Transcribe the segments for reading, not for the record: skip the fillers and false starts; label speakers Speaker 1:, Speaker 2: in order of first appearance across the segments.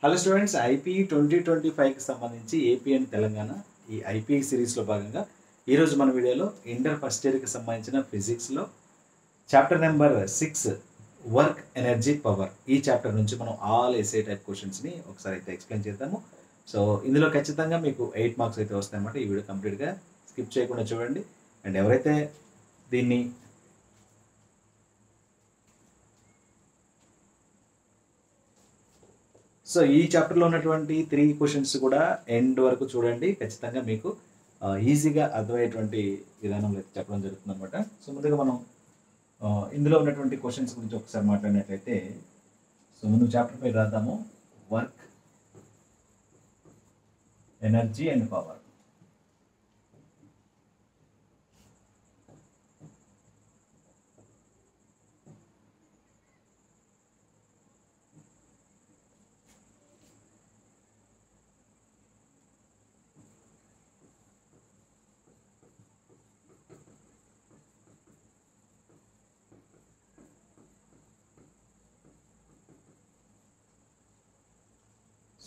Speaker 1: Hello students, IP 2025కి సంబంధించి AP and Telangana ఈ IP సిరీస్లో భాగంగా ఈరోజు మన వీడియోలో ఇంటర్ ఫస్ట్ ఇయర్కి సంబంధించిన ఫిజిక్స్లో chapter number 6 work energy power ఈ చాప్టర్ నుంచి మనం ఆల్ ఎస్ఏ టైప్ క్వశ్చన్స్ని ఒకసారి అయితే ఎక్స్ప్లెయిన్ చేద్దాము. సో ఇందులో ఖచ్చితంగా మీకు 8 మార్క్స్ అయితే వస్తాయన్నమాట. ఈ వీడియో కంప్లీట్గా స్కిప్ చేయకుండా చూడండి. అండ్ ఎవరైతే దీన్ని సో ఈ చాప్టర్లో ఉన్నటువంటి 3 క్వశ్చన్స్ కూడా ఎండ్ వరకు చూడండి. ఖచ్చితంగా మీకు ఈజీగా అర్థమయ్యేటువంటి విధానంలో చెప్పడం జరుగుతుంది అనమాట. సో ముందుగా మనం ఇందులో ఉన్నటువంటి క్వశ్చన్స్ గురించి ఒకసారి మాట్లాడినట్లయితే, సో ముందు చాప్టర్ పై రాద్దాము. Work energy and power.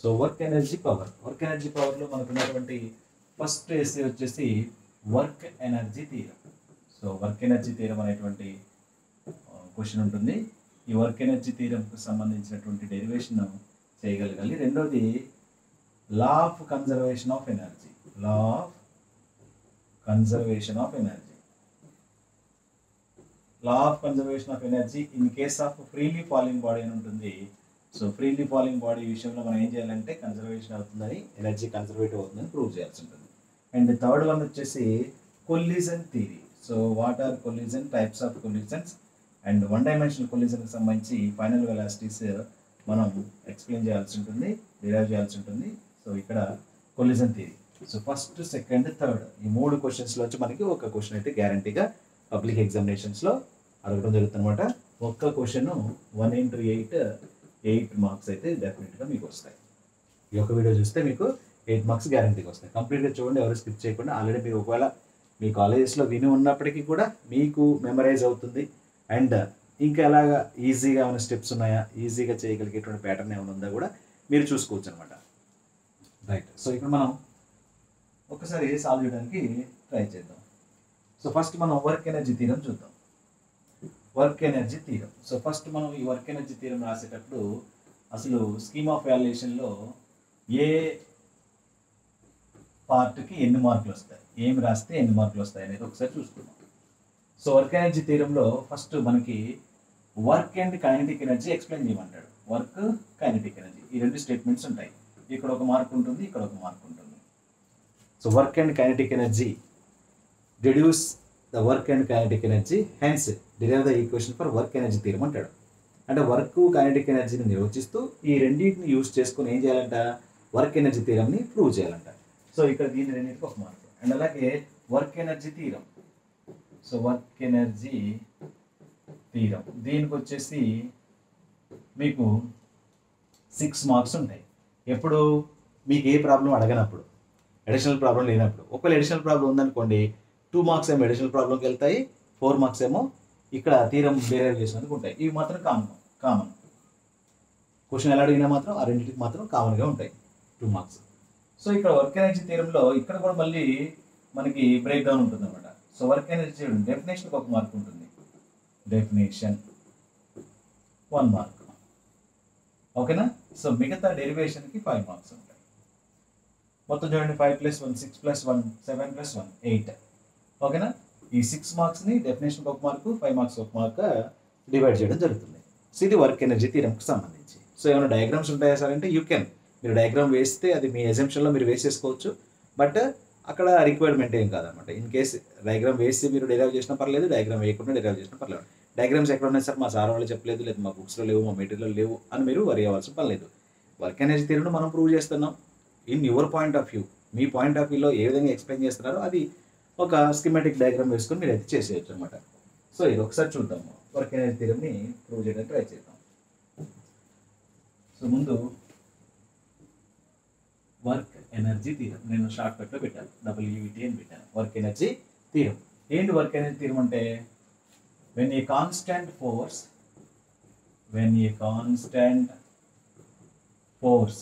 Speaker 1: So work energy పవర్లో మనకు ఉన్నటువంటి ఫస్ట్ ఎస్సే వచ్చేసి work energy theorem. So work energy theorem అనేటువంటి క్వశ్చన్ ఉంటుంది. ఈ వర్క్ ఎనర్జీ థియరంకు సంబంధించినటువంటి డెరివేషన్ చేయగలగాలి. రెండోది law of conservation of energy. Law of conservation of energy in case of freely falling body అని ఉంటుంది. సో ఫ్రీలీ ఫాలింగ్ బాడీ విషయంలో మనం ఏం చేయాలంటే కన్జర్వేషన్ అవుతుందని, ఎనర్జీ కన్జర్వేటివ్ అవుతుందని ప్రూవ్ చేయాల్సి ఉంటుంది. అండ్ థర్డ్ వన్ వచ్చేసి collision theory. So what are collision, types of collisions and one dimensional కొల్లిజన్కి సంబంధించి ఫైనల్ వెలాసిటీస్ మనం ఎక్స్ప్లెయిన్ చేయాల్సి ఉంటుంది, డిరైవ్ చేయాల్సి ఉంటుంది. సో ఇక్కడ కొల్లిజన్ theory. So first, second, third ఈ 3 క్వశ్చన్స్లో వచ్చి మనకి ఒక క్వశ్చన్ అయితే గ్యారంటీగా పబ్లిక్ ఎగ్జామినేషన్స్లో అడగడం జరుగుతుంది అనమాట. ఒక్క క్వశ్చన్ 1 into 8 మార్క్స్ అయితే డెఫినెట్గా మీకు వస్తాయి. ఈ యొక్క వీడియో చూస్తే మీకు 8 మార్క్స్ గ్యారంటీగా వస్తాయి. కంప్లీట్గా చూడండి, ఎవరు స్కిప్ చేయకుండా. ఆల్రెడీ మీరు ఒకవేళ మీ కాలేజెస్లో విని ఉన్నప్పటికీ కూడా మీకు మెమరైజ్ అవుతుంది. అండ్ ఇంకా ఎలాగా ఈజీగా ఏమైనా స్టెప్స్ ఉన్నాయా, ఈజీగా చేయగలిగేటువంటి ప్యాటర్న్ ఏమైనా ఉందా కూడా మీరు చూసుకోవచ్చు అనమాట. రైట్. సో ఇక్కడ మనం ఒకసారి సాల్వ్ చేయడానికి ట్రై చేద్దాం. సో ఫస్ట్ మనం వర్క్ ఎనర్జీ థియరం చూద్దాం. Work energy theorem. So first మనం ఈ వర్క్ ఎనర్జీ థియరం రాసేటప్పుడు అసలు స్కీమ్ ఆఫ్ వాల్యుయేషన్లో ఏ పార్ట్కి ఎన్ని మార్కులు వస్తాయి, ఏమి రాస్తే ఎన్ని మార్కులు వస్తాయి అనేది ఒకసారి చూసుకుందాం. సో వర్క్ ఎనర్జీ థియరంలో ఫస్ట్ మనకి work and kinetic energy explain చేయమంటాడు. వర్క్, కైనెటిక్ ఎనర్జీ ఈ 2 స్టేట్మెంట్స్ ఉంటాయి. ఇక్కడ ఒక మార్క్ ఉంటుంది, ఇక్కడ ఒక మార్క్ ఉంటుంది. So work and kinetic energy, deduce the work and kinetic energy, hence derive the equation for work energy theorem అంటాడు. అంటే వర్క్, కైనెటిక్ ఎనర్జీని నిర్వచిస్తూ ఈ రెండింటిని యూజ్ చేసుకుని ఏం చేయాలంట, వర్క్ ఎనర్జీ థియరంని ప్రూవ్ చేయాలంట. సో ఇక్కడ దీని రెండింటికి ఒక మార్క్. అండ్ అలాగే work energy theorem. So work energy theorem దీనికి వచ్చేసి మీకు 6 మార్క్స్ ఉంటాయి. ఎప్పుడు మీకు ఏ ప్రాబ్లం అడగనప్పుడు, అడిషనల్ ప్రాబ్లం లేనప్పుడు. ఒకవేళ అడిషనల్ ప్రాబ్లం ఉందనుకోండి, 2 మార్క్స్ ఏమో అడిషనల్ ప్రాబ్లంకి వెళ్తాయి, 4 మార్క్స్ ఏమో ఇక్కడ థియరం డెరైవ్ చేసినందుకు ఉంటాయి. ఇవి మాత్రం కామన్ క్వశ్చన్ ఎలా అడిగినా మాత్రం ఆ రెండింటికి మాత్రం కామన్గా ఉంటాయి 2 మార్క్స్. సో ఇక్కడ వర్క్ ఎనర్జీ థియరంలో ఇక్కడ కూడా మళ్ళీ మనకి బ్రేక్ డౌన్ ఉంటుంది అనమాట. సో వర్క్ ఎనర్జీ డెఫినేషన్కి ఒక మార్క్ ఉంటుంది, డెఫినేషన్ 1 మార్క్. ఓకేనా. సో మిగతా డెరివేషన్కి 5 మార్క్స్ ఉంటాయి. మొత్తం చూడండి, 5 + 1 6 + 1 7 + 1 8. ఓకేనా. ఈ 6 మార్క్స్ని డెఫినేషన్కి ఒక మార్కు, 5 మార్క్స్ ఒక మార్క్ డివైడ్ చేయడం జరుగుతుంది. సో ఇది వర్క్ ఎనర్జీ థియరంకి సంబంధించి. సో ఏమైనా డయాగ్రామ్స్ ఉంటాయా సార్ అంటే మీరు డయాగ్రామ్ వేస్తే అది మీ ఎజంప్షన్లో మీరు వేసేసుకోవచ్చు. బట్ అక్కడ రిక్వైర్మెంట్ ఏం కాదనమాట. ఇన్ కేస్ డయాగ్రామ్ వేసి మీరు డెరైవ్ చేసినా పర్లేదు, డయాగ్రామ్ వేయకుండా డెరైవ్ చేసినా పర్లేదు. డయాగ్రామ్స్ ఎక్కడ ఉన్నాయి సార్, మా సార్ వాళ్ళు చెప్పలేదు, లేదు మా బుక్స్లో లేవు, మా మెటీరియల్ లేవు అని మీరు వరి అవ్వాల్సిన పని లేదు. వర్క్ ఎనర్జీ థియరంను మనం ప్రూవ్ చేస్తున్నాం in your point of view. Me point of వ్యూలో ఏ విధంగా ఎక్స్ప్లెయిన్ చేస్తున్నారో అది ఒక స్కీమాటిక్ డయాగ్రామ్ వేసుకొని మీరు అయితే చేసేయచ్చు అనమాట. సో ఇది ఒకసారి చూద్దాము, వర్క్ ఎనర్జీ థియరంని ప్రూవ్ చేయడానికి ట్రై చేద్దాం. సో ముందు వర్క్ ఎనర్జీ థియరం నేను షార్ట్కట్లో పెట్టాను, WET అని పెట్టాను. వర్క్ ఎనర్జీ థియరం ఏంటి? వర్క్ ఎనర్జీ థియరం అంటే when a constant force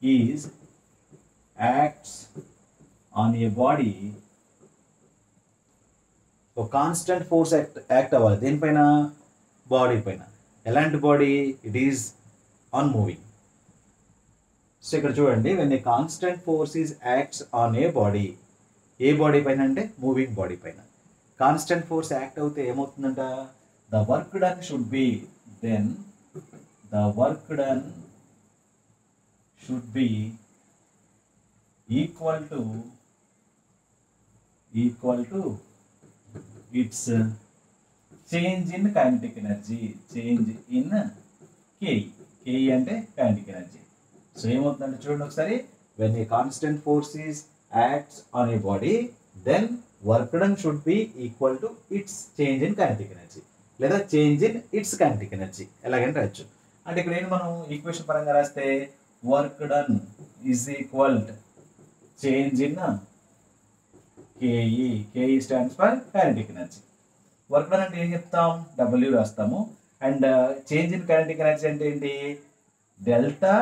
Speaker 1: is acts on a body, ఒక కాన్స్టెంట్ ఫోర్స్ యాక్ట్ అవ్వాలి దేనిపైన, బాడీ పైన. ఎలాంటి body, it is on moving. So ఇక్కడ చూడండి, when a constant force is acts on a body, a body పైన అంటే మూవింగ్ బాడీ పైన కాన్స్టెంట్ ఫోర్స్ యాక్ట్ అవుతే ఏమవుతుందంట, the work done should be, then the work done should be equal to its change in kinetic energy, change in Ke. Ke అంటే kinetic energy. So ఏమవుతుందంటే చూడండి ఒకసారి, when a constant force is acts on a body, then work done should be equal to its change in kinetic energy, లేదా change in its kinetic energy ఎలాగంటే రాయొచ్చు. అంటే ఇక్కడ ఏంటి, మనం ఈక్వేషన్ పరంగా రాస్తే work done is equal change in KE. KE stands for kinetic energy. Work done అంటే ఏం చెప్తాం, W రాస్తాము. And change in kinetic energy అంటే ఏంటి, delta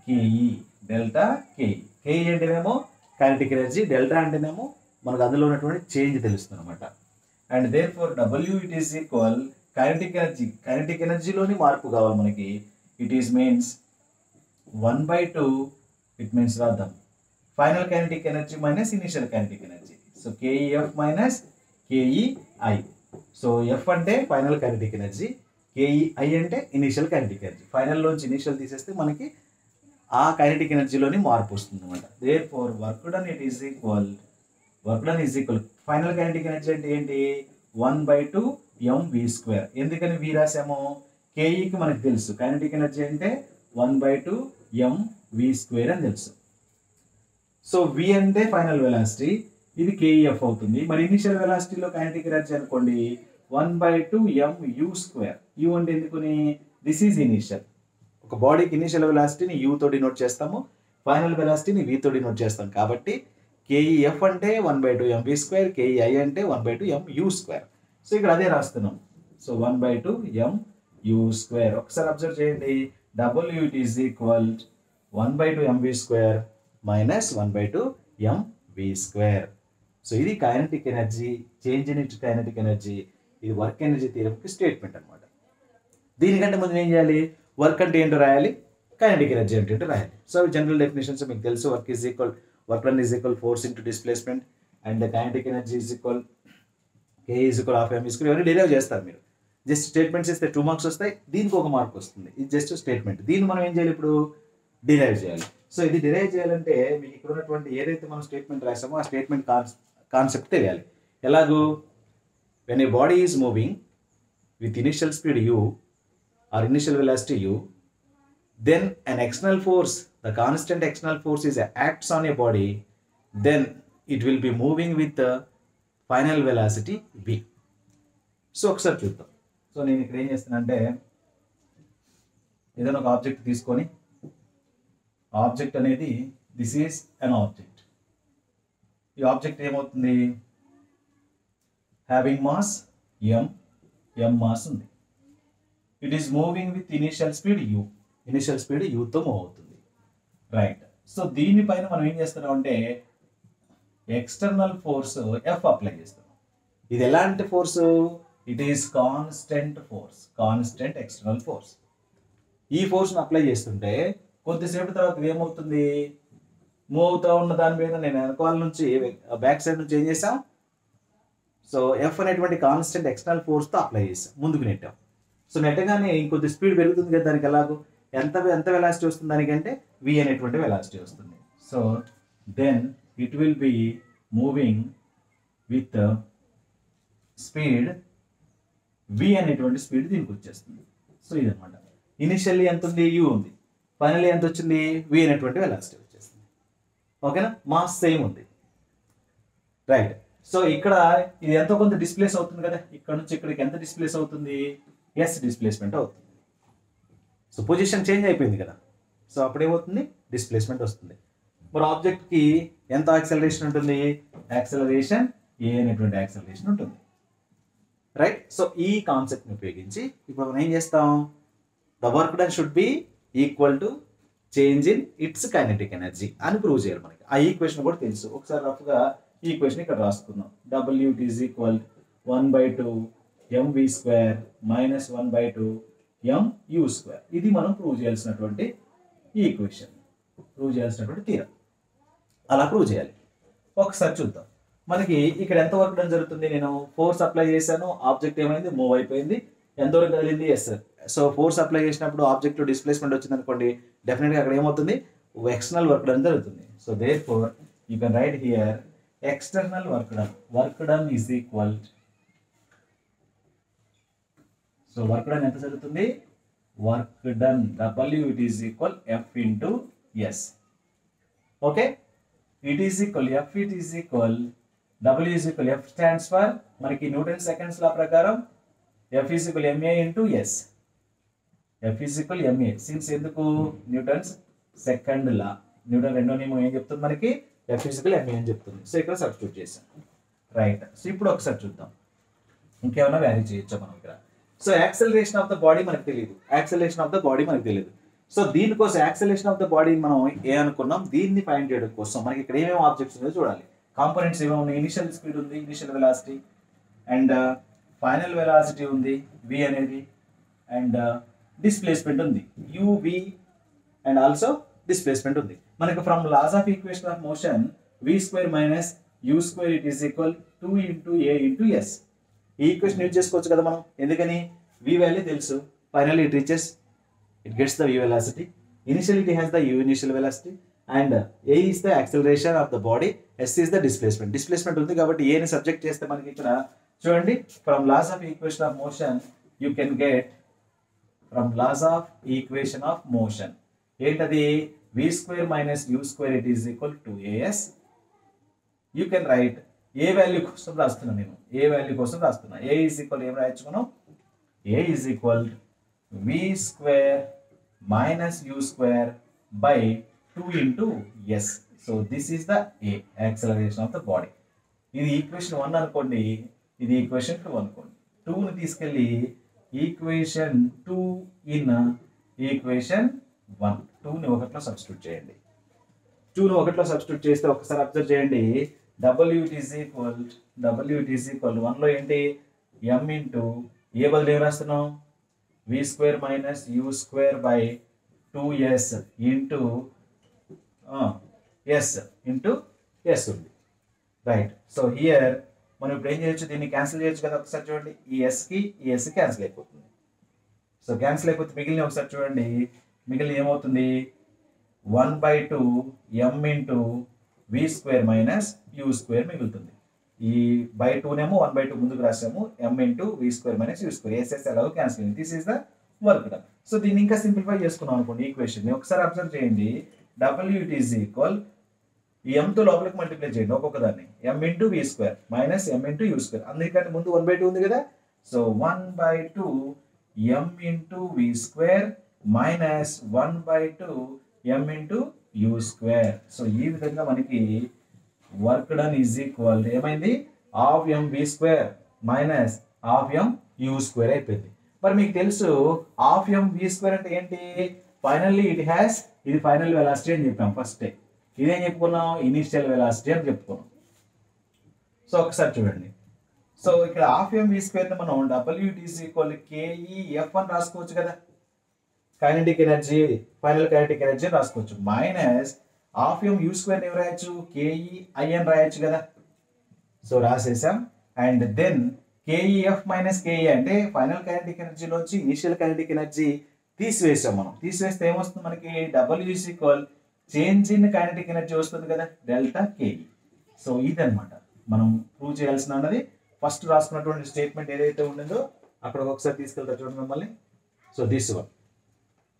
Speaker 1: KE. Delta KE. KE అంటేనేమో కైనెటిక్ ఎనర్జీ, డెల్టా అంటేనేమో మనకు అందులో ఉన్నటువంటి చేంజ్ తెలుస్తుంది అనమాట. And therefore W it is equal kinetic energy. Kinetic ఎనర్జీలోని మార్పు కావాలి మనకి. It is means 1/2, it means రాద్దాం final kinetic energy minus initial kinetic energy. So KEF minus KEI. So F అంటే ఫైనల్ కైనెటిక్ ఎనర్జీ, KEI అంటే initial kinetic energy. ఫైనల్లోంచి initial తీసేస్తే మనకి ఆ కైనెటిక్ ఎనర్జీలోని మార్పు వస్తుంది అనమాట. Therefore work done is equal final kinetic energy అంటే ఏంటి, 1/2 mv². ఎందుకని V రాసాము, KEకి మనకు తెలుసు కైనెటిక్ ఎనర్జీ అంటే 1/2 mv² అని తెలుసు. సో V అంటే ఫైనల్ వెలాసిటీ, ఇది KEF అవుతుంది. మరి ఇనిషియల్ వెలాసిటీలో కైనెటిక్ ఎనర్జీ అనుకోండి 1/2 mu². U అంటే ఎందుకుని, దిస్ ఈజ్ ఇనిషియల్. ఒక బాడీకి ఇనిషియల్ వెలాసిటీని U తో డినోట్ చేస్తాము, ఫైనల్ వెలాసిటీని V తో డినోట్ చేస్తాం. కాబట్టి KEF అంటే 1/2 mv², KEI అంటే 1/2 mu². సో ఇక్కడ అదే రాస్తున్నాం. So 1/2 mu². ఒకసారి అబ్జర్వ్ చేయండి, W it is equal 1/2 mv² minus 1/2 mv². So ఇది kinetic energy, change in it kinetic energy. ఇది వర్క్ ఎనర్జీ థియరంకి స్టేట్మెంట్ అనమాట. దీనికంటే ముందు ఏం చేయాలి, వర్క్ అంటే ఏంటో రాయాలి, కైనెటిక్ ఎనర్జీ అంటే ఏంటో రాయాలి. సో జనరల్ డెఫినేషన్స్ మీకు తెలుసు. Work done is equal force into displacement, and kinetic energy is equal K is equal ½ mv². ఇవన్నీ డిరైవ్ చేస్తారు మీరు. జస్ట్ స్టేట్మెంట్స్ ఇస్తే 2 మార్క్స్ వస్తాయి, దీనికి 1 మార్క్ వస్తుంది. ఇది జస్ట్ స్టేట్మెంట్. దీన్ని మనం ఏం చేయాలి, ఇప్పుడు డిరైవ్ చేయాలి. సో ఇది డిరైవ్ చేయాలంటే మీకు ఇక్కడ ఉన్నటువంటి ఏదైతే మనం స్టేట్మెంట్ రాసామో ఆ స్టేట్మెంట్ కాన్సెప్ట్ తెలియాలి. ఎలాగూ, when a body is moving with initial speed U or initial velocity U, then an external force, the constant external force is acts on a body, then it will be moving with the final velocity V. So ఒకసారి చూద్దాం. So నేను ఇక్కడ ఏం చేస్తానంటే, ఏదైనా ఒక object తీసుకొని, object అనేది దిస్ ఈజ్ అన్ ఆబ్జెక్ట్. ఈ ఆబ్జెక్ట్ ఏమవుతుంది, హ్యావింగ్ మాస్ m మాస్ ఉంది. It is moving with initial speed U. Initial speed Uతో మూవ్ అవుతుంది, రైట్. సో దీనిపైన మనం ఏం చేస్తున్నాం అంటే ఎక్స్టర్నల్ ఫోర్స్ F అప్లై చేస్తున్నాం. ఇది ఎలాంటి force, it is constant force, constant external force. ఈ ఫోర్స్ని అప్లై చేస్తుంటే కొద్దిసేపు తర్వాత ఏమవుతుంది, మూవ్ అవుతూ ఉన్న దాని మీద నేను వెనకాల నుంచి బ్యాక్ సైడ్ నుంచి ఏం చేసాం, సో F అనేటువంటి కాన్స్టెంట్ ఎక్స్టర్నల్ ఫోర్స్తో అప్లై చేసాం, ముందుకు నెట్టాం. సో నెట్టగానే ఇంకొద్ది స్పీడ్ పెరుగుతుంది కదా దానికి. ఎలాగో ఎంత వెలాసిటీ వస్తుంది దానికంటే V అనేటువంటి వెలాసిటీ వస్తుంది. So then it will be moving with speed V అనేటువంటి స్పీడ్ దీనికి వచ్చేస్తుంది. సో ఇదనమాట. ఇనిషియల్లీ ఎంత ఉంది, U ఉంది. ఫైనల్లీ ఎంత వచ్చింది, V అనేటువంటి వెలాసిటీ వచ్చేస్తుంది. ఓకేనా, మాస్ సేమ్ ఉంది, రైట్. సో ఇక్కడ ఇది ఎంతో కొంత డిస్ప్లేస్ అవుతుంది కదా, ఇక్కడ నుంచి ఇక్కడికి ఎంత డిస్ప్లేస్ అవుతుంది, S డిస్ప్లేస్మెంట్ అవుతుంది. సో పొజిషన్ చేంజ్ అయిపోయింది కదా, సో అప్పుడేమవుతుంది, డిస్ప్లేస్మెంట్ వస్తుంది. మరి ఆబ్జెక్ట్కి ఎంత యాక్సలరేషన్ ఉంటుంది, యాక్సలరేషన్ A అనేటువంటి యాక్సలరేషన్ ఉంటుంది, రైట్. సో ఈ కాన్సెప్ట్ని ఉపయోగించి ఇప్పుడు మనం ఏం చేస్తాం, the work done should be equal to change in it's kinetic energy అని ప్రూవ్ చేయాలి. మనకి ఆ ఈక్వేషన్ కూడా తెలుసు. ఒకసారి రఫ్గా ఈ ఈక్వేషన్ ఇక్కడ రాసుకుందాం. WT is equal 1/2 mv² minus 1/2 mu². ఇది మనం ప్రూవ్ చేయాల్సినటువంటి ఈక్వేషన్, ప్రూవ్ చేయాల్సినటువంటి థీరం. అలా ప్రూవ్ చేయాలి. ఒకసారి చూద్దాం. మనకి ఇక్కడ ఎంత వర్క్ డన్ జరుగుతుంది. నేను ఫోర్స్ అప్లై చేశాను, ఆబ్జెక్ట్ ఏమైంది, మూవ్ అయిపోయింది. ఎంతవరకు కదిలింది? ఎస్. సో ఫోర్స్ అప్లై చేసినప్పుడు ఆబ్జెక్ట్ డిస్ప్లేస్మెంట్ వచ్చింది అనుకోండి, డెఫినెట్గా అక్కడ ఏమవుతుంది, ఎక్స్టర్నల్ వర్క్ డన్ జరుగుతుంది. So therefore you can write here external work done is equal. So work done ఎంత జరుగుతుంది? Work done W it is equal F into S. Okay, it is equal F it is equal W is equal F stands for మనకి Newton seconds లా ప్రకారం F is equal MA into S. F is equal MA since ఎందుకు? Newton's second లా, Newton రెండో నియమం ఏం చెప్తుంది మనకి? F is equal MA అని చెప్తుంది. సో ఇక్కడ సబ్స్టిట్యూట్ చేసాం. రైట్. సో ఇప్పుడు ఒకసారి చూద్దాం ఇంకేమైనా వ్యారీ చేయొచ్చా మనం ఇక్కడ. So acceleration of the body మనకు తెలియదు, యాక్సలరేషన్ ఆఫ్ ద బాడీ మనకు తెలియదు. సో దీనికోసం యాక్సలరేషన్ ఆఫ్ ద బాడీ మనం ఏ అనుకున్నాం, దీన్ని ఫైండ్ చేయడం కోసం మనకి ఇక్కడ ఏమేమి ఆబ్జెక్ట్స్ ఉన్నాయో చూడాలి. కాంపోనెంట్స్ ఏమేమి ఉన్నాయి? ఇనిషియల్ స్పీడ్ ఉంది, initial velocity, and final velocity ఉంది v అనేది, అండ్ డిస్ప్లేస్మెంట్ ఉంది uv, అండ్ ఆల్సో డిస్ప్లేస్మెంట్ ఉంది. మనకు from laws of equation of motion v² minus u² it is equal 2 into a into s. ఈ equation use చేసుకోవచ్చు కదా మనం. ఎందుకని? v వాల్యూ తెలుసు. Finally it reaches, it gets the v velocity. Initially it has the u initial velocity and a is the acceleration of the body, s is the displacement. Displacement ఉంది కాబట్టి a ని subject చేస్తే మనకి ఇక్కడ చూడండి, from laws of equation of motion you can get, from laws of equation of motion ఏంటది? v² minus u² it is equal to as. You can write a value కోసం రాస్తున్నా నేను, a వాల్యూ కోసం రాస్తున్నా. a is equal ఏం రాయొచ్చు మనం? a is equal v² minus u² by 2 into s. So this is the a, acceleration of the body. ఇది equation 1 అనుకోండి, ఇది ఈక్వేషన్ 2 అనుకోండి. 2ని తీసుకెళ్ళి ఈక్వేషన్ 2 ఇన్ ఈక్వేషన్ 1, 2ని 1లో సబ్స్టిట్యూట్ చేయండి. 2ని 1లో సబ్స్టిట్యూట్ చేస్తే ఒకసారి అబ్జర్వ్ చేయండి. W it is equal 1లో ఏంటి? m ఇంటూ ఏ బదులు ఏం రాస్తున్నాం? v² minus u² by 2s into s into s ఉంది. రైట్. సో హియర్ మనం ఇప్పుడు ఏం చేయొచ్చు, దీన్ని క్యాన్సిల్ చేయొచ్చు కదా. ఒకసారి చూడండి, ఈ ఎస్కి ఈ ఎస్ క్యాన్సిల్ అయిపోతుంది. సో క్యాన్సిల్ అయిపోతే మిగిలిన ఒకసారి చూడండి, మిగిలిన ఏమవుతుంది? 1/2 m into v² minus u² మిగులుతుంది. ఈ బై 2నేమో 1/2 ముందుకు రాసాము, m into v² minus u². SS ఎలాగో క్యాన్సిల్ అయింది. This is the work done. So దీన్ని ఇంకా సింప్లిఫై చేసుకున్నాం అనుకోండి ఈక్వేషన్. ఒకసారి అబ్జర్వ్ చేయండి. W it is equal, ఈ m తో లోపలికి మల్టిప్లై చేయండి ఒక్కొక్క దాన్ని. m into v² minus m into u². అందుకంటే ముందు 1/2 ఉంది కదా. So 1/2 m into v² minus 1/2 m into u². So ఈ విధంగా మనకి వర్క్ డన్ ఈజ్ ఈక్వల్ ఏమైంది? Half m v² minus half m u² అయిపోయింది. మరి మీకు తెలుసు హాఫ్ m v² అంటే ఏంటి? ఫైనల్లీ ఇట్ హ్యాస్, ఇది ఫైనల్ వెలాసిటీ అని చెప్పాం ఫస్ట్. ఇదేం చెప్పుకున్నాం? ఇనిషియల్ వెలాసిటీ అని చెప్పుకున్నాం. సో ఒకసారి చూడండి. సో ఇక్కడ హాఫ్ m v² మనం W it is equal KEF అని రాసుకోవచ్చు కదా. Kinetic energy, final kinetic energy రాసుకోవచ్చు. మైనస్ హాఫ్ m u² ఏం రాయొచ్చు? KEI అని రాయొచ్చు కదా. సో రాసేసాం. And then KEF minus KE అంటే ఫైనల్ కైనెటిక్ ఎనర్జీలోంచి ఇనిషియల్ కైనెటిక్ ఎనర్జీ తీసివేసాం మనం. తీసివేస్తే ఏమొస్తుంది మనకి? W is equal change in kinetic energy వస్తుంది కదా, డెల్టా KE. సో ఇదన్నమాట మనం ప్రూవ్ చేయాల్సినది. ఫస్ట్ రాసుకున్నటువంటి స్టేట్మెంట్ ఏదైతే ఉండిందో అక్కడ ఒకసారి తీసుకెళ్తా చూడండి మిమ్మల్ని. So this one,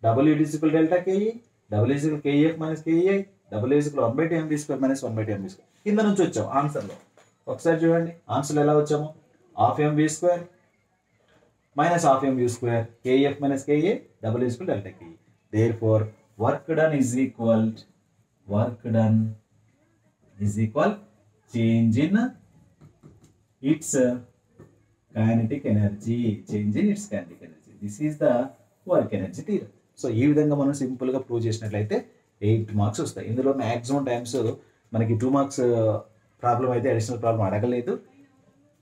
Speaker 1: W is equal delta KE, W is equal KEF minus KEI, W is equal 1/2 mv² minus 1/2 mv². కింద నుంచి వచ్చాం ఆన్సర్లో. ఒకసారి చూడండి ఆన్సర్లో ఎలా వచ్చాము? Half mv² minus half m u², KEF minus KEA, W is equal delta KE. Therefore, work done is equal change in its kinetic energy. Change in its kinetic energy. This is the work energy theorem. So ఈ విధంగా మనం సింపుల్గా prove చేసినట్లయితే 8 marks వస్తాయి. ఇందులో maximum times మనకి 2 marks problem అయితే additional problem అడగలేదు.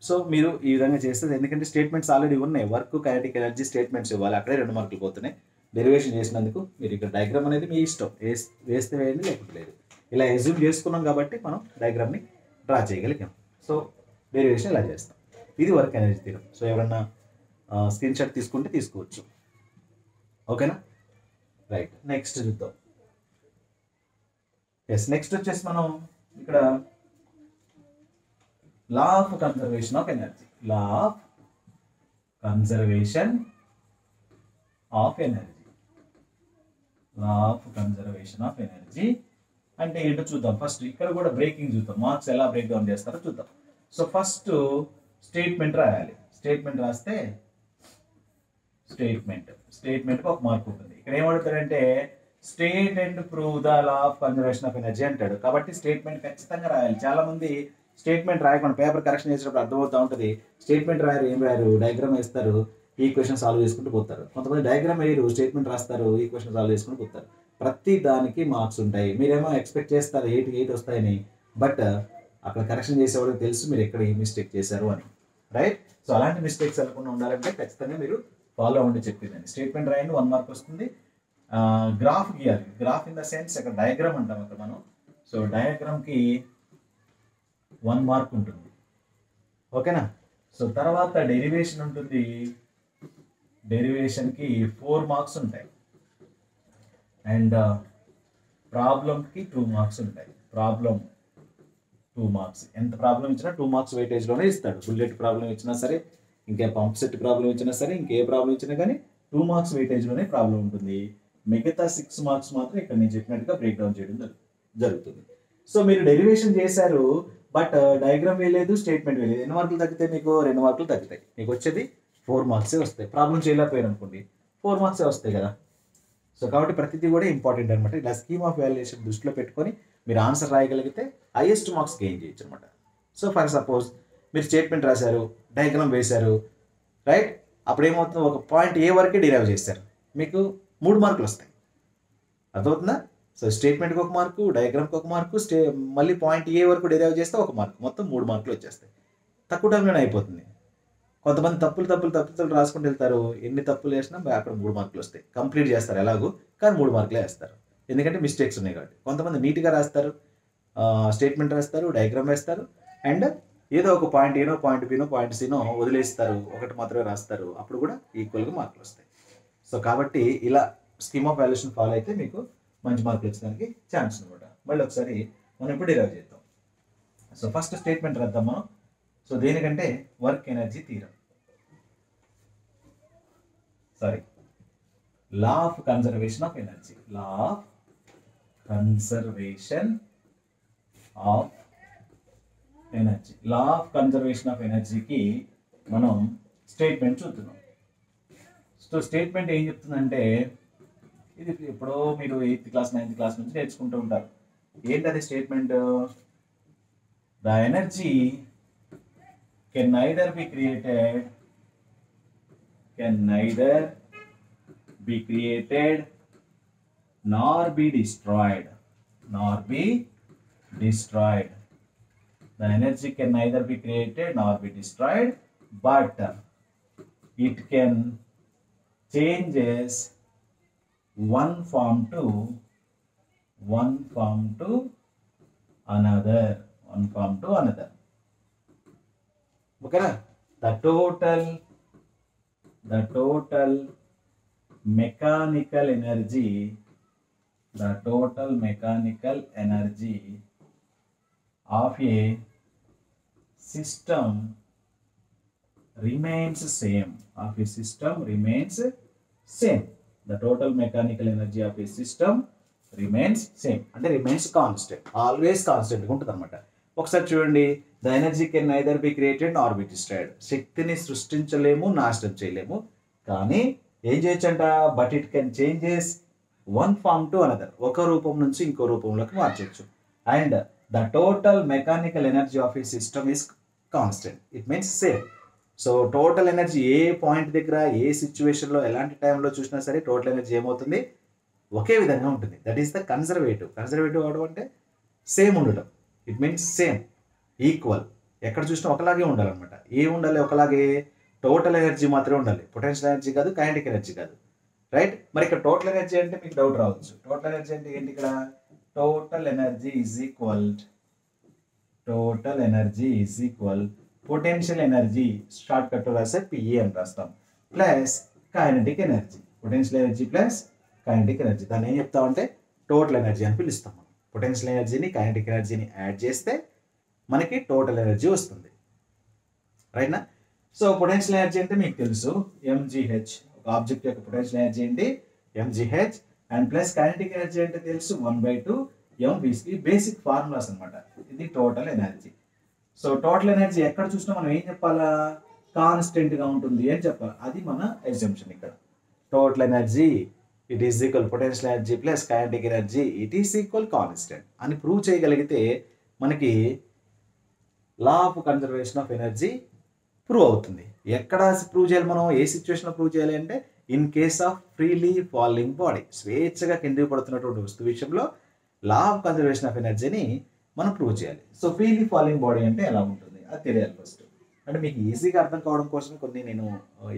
Speaker 1: సో మీరు ఈ విధంగా చేస్తే, ఎందుకంటే స్టేట్మెంట్స్ ఆల్రెడీ ఉన్నాయి, వర్క్ కైనెటిక్ ఎనర్జీ స్టేట్మెంట్స్ ఇవ్వాలి, అక్కడే 2 మార్కులు పోతున్నాయి. డెరివేషన్ చేసినందుకు మీరు ఇక్కడ డయాగ్రామ్ అనేది మీ ఇష్టం, వేస్తే వేయండి లేకపోతే లేదు. ఇలా ఎజ్యూమ్ చేసుకున్నాం కాబట్టి మనం డయాగ్రామ్ని డ్రా చేయగలిగాం. సో డెరివేషన్ ఇలా చేస్తాం. ఇది వర్క్ ఎనర్జీ థీరం. సో ఎవరన్నా స్క్రీన్ షాట్ తీసుకుంటే తీసుకోవచ్చు. ఓకేనా? రైట్, నెక్స్ట్ చూద్దాం. ఎస్, నెక్స్ట్ వచ్చేసి మనం ఇక్కడ లా of conservation of energy. Law of conservation of energy. Law of conservation of energy అంటే ఏంటో చూద్దాం. ఫస్ట్ ఇక్కడ కూడా బ్రేకింగ్ చూద్దాం, మార్క్స్ ఎలా బ్రేక్ డౌన్ చేస్తారో చూద్దాం. సో ఫస్ట్ స్టేట్మెంట్ రాయాలి. స్టేట్మెంట్ రాస్తే స్టేట్మెంట్కి ఒక మార్క్ ఉంటుంది. ఇక్కడ ఏమడుగుతాడంటే state and prove the law of conservation of energy అంటాడు. కాబట్టి స్టేట్మెంట్ ఖచ్చితంగా రాయాలి. చాలా మంది స్టేట్మెంట్ రాయకుండా పేపర్ కరెక్షన్ చేసేటప్పుడు అర్థమవుతూ ఉంటుంది. స్టేట్మెంట్ రాయరు, ఏం రాయరు, డయాగ్రామ్ వేస్తారు, ఈక్వేషన్ సాల్వ్ చేసుకుంటూ పోతారు. కొంతమంది డయాగ్రామ్ వేయరు, స్టేట్మెంట్ రాస్తారు, ఈక్వేషన్ సాల్వ్ చేసుకుంటూ పోతారు. ప్రతి దానికి మార్క్స్ ఉంటాయి. మీరేమో ఎక్స్పెక్ట్ చేస్తారు 8 వస్తాయని, బట్ అక్కడ కరెక్షన్ చేసేవాడికి తెలుసు మీరు ఎక్కడ ఏ మిస్టేక్ చేశారు అని. రైట్? సో అలాంటి మిస్టేక్స్ అనుకుండా ఉండాలంటే ఖచ్చితంగా మీరు ఫాలో అవ్వండి చెప్పిందండి. స్టేట్మెంట్ రాయండి, 1 మార్క్ వస్తుంది. గ్రాఫ్ గీయాలి. గ్రాఫ్ ఇన్ ద సెన్స్ అక్కడ డయాగ్రామ్ అంటాం అక్కడ మనం. సో డయాగ్రామ్కి 1 మార్క్ ఉంటుంది. ఓకేనా? సో తర్వాత డెరివేషన్ ఉంటుంది. డెరివేషన్కి 4 మార్క్స్ ఉంటాయి. అండ్ ప్రాబ్లంకి 2 మార్క్స్ ఉంటాయి. Problem 2 marks. ఎంత ప్రాబ్లం ఇచ్చినా 2 మార్క్స్ వెయిటేజ్లోనే ఇస్తాడు. బుల్లెట్ ప్రాబ్లం ఇచ్చినా సరే, ఇంకా పంప్ సెట్ ప్రాబ్లం ఇచ్చినా సరే, ఇంకే ప్రాబ్లం ఇచ్చినా కానీ 2 మార్క్స్ వెయిటేజ్లోనే ప్రాబ్లం ఉంటుంది. మిగతా 6 మార్క్స్ మాత్రం ఇక్కడ నేను చెప్పినట్టుగా బ్రేక్ డౌన్ చేయడం జరుగుతుంది. సో మీరు డెరివేషన్ చేశారు, బట్ డయాగ్రామ్ వేయలేదు, స్టేట్మెంట్ వేయలేదు. ఎన్ని మార్కులు తగ్గుతాయి మీకు? 2 మార్కులు తగ్గుతాయి. మీకు వచ్చేది 4 మార్క్సే వస్తాయి. ప్రాబ్లం చేయలేకపోయారు అనుకోండి, 4 మార్క్సే వస్తాయి కదా. సో కాబట్టి ప్రతిదీ కూడా ఇంపార్టెంట్ అనమాట. ఇలా స్కీమ్ ఆఫ్ వాల్యుయేషన్ దృష్టిలో పెట్టుకొని మీరు ఆన్సర్ రాయగలిగితే హైయెస్ట్ మార్క్స్ గెయిన్ చేయొచ్చు అనమాట. సో ఫర్ సపోజ్ మీరు స్టేట్మెంట్ రాశారు, డయాగ్రామ్ వేశారు, రైట్? అప్పుడు ఏమవుతుంది, ఒక పాయింట్ ఏ వరకే డిరైవ్ చేశారు, మీకు 3 మార్కులు వస్తాయి. అర్థమవుతుందా? సో స్టేట్మెంట్కి 1 మార్కు, డయాగ్రామ్కి 1 మార్కు, మళ్ళీ పాయింట్ ఏ వరకు డిరైవ్ చేస్తే 1 మార్కు, మొత్తం 3 మార్కులు వచ్చేస్తాయి. తక్కువ టైంలోనే అయిపోతుంది. కొంతమంది తప్పులు రాసుకుంటూ వెళ్తారు. ఎన్ని తప్పులు వేసినా అక్కడ 3 మార్కులు వస్తాయి. కంప్లీట్ చేస్తారు ఎలాగో, కానీ 3 మార్కులే వేస్తారు, ఎందుకంటే మిస్టేక్స్ ఉన్నాయి కాబట్టి. కొంతమంది నీట్గా రాస్తారు, స్టేట్మెంట్ రాస్తారు, డయాగ్రామ్ వేస్తారు, అండ్ ఏదో ఒక పాయింట్ ఏనో, పాయింట్ బినో, పాయింట్ సినో వదిలేస్తారు, ఒకటి మాత్రమే రాస్తారు, అప్పుడు కూడా ఈక్వల్గా మార్కులు వస్తాయి. సో కాబట్టి ఇలా స్కీమ్ ఆఫ్ వాల్యుయేషన్ ఫాలో అయితే మీకు మంచి మార్కులు వచ్చేదానికి ఛాన్స్ అనమాట. మళ్ళీ ఒకసారి మనం ఇప్పుడు డిరైవ్ చేద్దాం. సో ఫస్ట్ స్టేట్మెంట్ రాద్దాం మనం. సో దేనికంటే work energy theorem, law of conservation of energy. Law of conservation of energy. Law of conservation of ఎనర్జీకి మనం స్టేట్మెంట్ చూద్దాం. సో స్టేట్మెంట్ ఏం చెప్తుందంటే, ఇది ఎప్పుడో మీరు 8th క్లాస్ 9th క్లాస్ నుంచి నేర్చుకుంటూ ఉంటారు. ఏంటది statement? The energy can neither be created nor be destroyed. The energy can neither be created nor be destroyed, but it can changes one form to another. Okay, the total mechanical energy of a system remains same. The total mechanical energy of a system remains same. అంటే remains constant, always constant ఉంటుంది అనమాట. ఒకసారి చూడండి, the energy can neither be created nor be destroyed. శక్తిని సృష్టించలేము, నాశనం చేయలేము, కానీ ఏం చేయొచ్చంట? But it can changes one form to another. ఒక రూపం నుంచి ఇంకో రూపంలోకి మార్చవచ్చు. And the total mechanical energy of a system is constant. It means same. So total energy ఏ పాయింట్ దగ్గర ఏ సిచ్యువేషన్లో ఎలాంటి టైంలో చూసినా సరే టోటల్ ఎనర్జీ ఏమవుతుంది, ఒకే విధంగా ఉంటుంది. That is the conservative. Conservative అవడం అంటే సేమ్ ఉండటం. ఇట్ మీన్స్ సేమ్, ఈక్వల్, ఎక్కడ చూసినా ఒకలాగే ఉండాలన్నమాట. ఏం ఉండాలి ఒకలాగే? టోటల్ ఎనర్జీ మాత్రమే ఉండాలి, పొటెన్షియల్ ఎనర్జీ కాదు, కైనెటిక్ ఎనర్జీ కాదు. రైట్? మరి ఇక్కడ టోటల్ ఎనర్జీ అంటే మీకు డౌట్ రావచ్చు. టోటల్ ఎనర్జీ అంటే ఏంటి? ఇక్కడ total energy is equal potential energy, short cut రాస్తే పిఏ అని రాస్తాం, plus kinetic energy. Potential energy plus kinetic energy, దాన్ని ఏం చెప్తామంటే టోటల్ ఎనర్జీ అని పిలుస్తాం. మనం పొటెన్షియల్ ఎనర్జీని కైనెటిక్ ఎనర్జీని యాడ్ చేస్తే మనకి టోటల్ ఎనర్జీ వస్తుంది. రైట్నా? సో పొటెన్షియల్ ఎనర్జీ అంటే మీకు తెలుసు, mgh. ఒక ఆబ్జెక్ట్ యొక్క పొటెన్షియల్ ఎనర్జీ ఏంటి? mgh. And plus kinetic energy అంటే తెలుసు, 1/2 mvc. బేసిక్ ఫార్ములాస్ అనమాట. ఇది total energy. So total energy ఎక్కడ చూసినా మనం ఏం చెప్పాలా? కాన్స్టెంట్ గా ఉంటుంది అని చెప్పాలి. అది మన అసంప్షన్. ఇక్కడ total energy it is equal potential energy plus kinetic energy it is equal constant అని ప్రూవ్ చేయగలిగితే మనకి లా of conservation of energy prove అవుతుంది. ఎక్కడ ప్రూవ్ చేయాలి మనం? ఏ సిచ్యువేషన్లో ప్రూవ్ చేయాలి అంటే in case of freely falling body, స్వేచ్ఛగా కిందికి పడుతున్నటువంటి వస్తువు విషయంలో లా ఆఫ్ కన్జర్వేషన్ ఆఫ్ ఎనర్జీని మనం ప్రూవ్ చేయాలి. సో ఫ్రీలీ ఫాలింగ్ బాడీ అంటే ఎలా ఉంటుంది అది తెలియాలి ఫస్ట్. అంటే మీకు ఈజీగా అర్థం కావడం కోసం కొన్ని నేను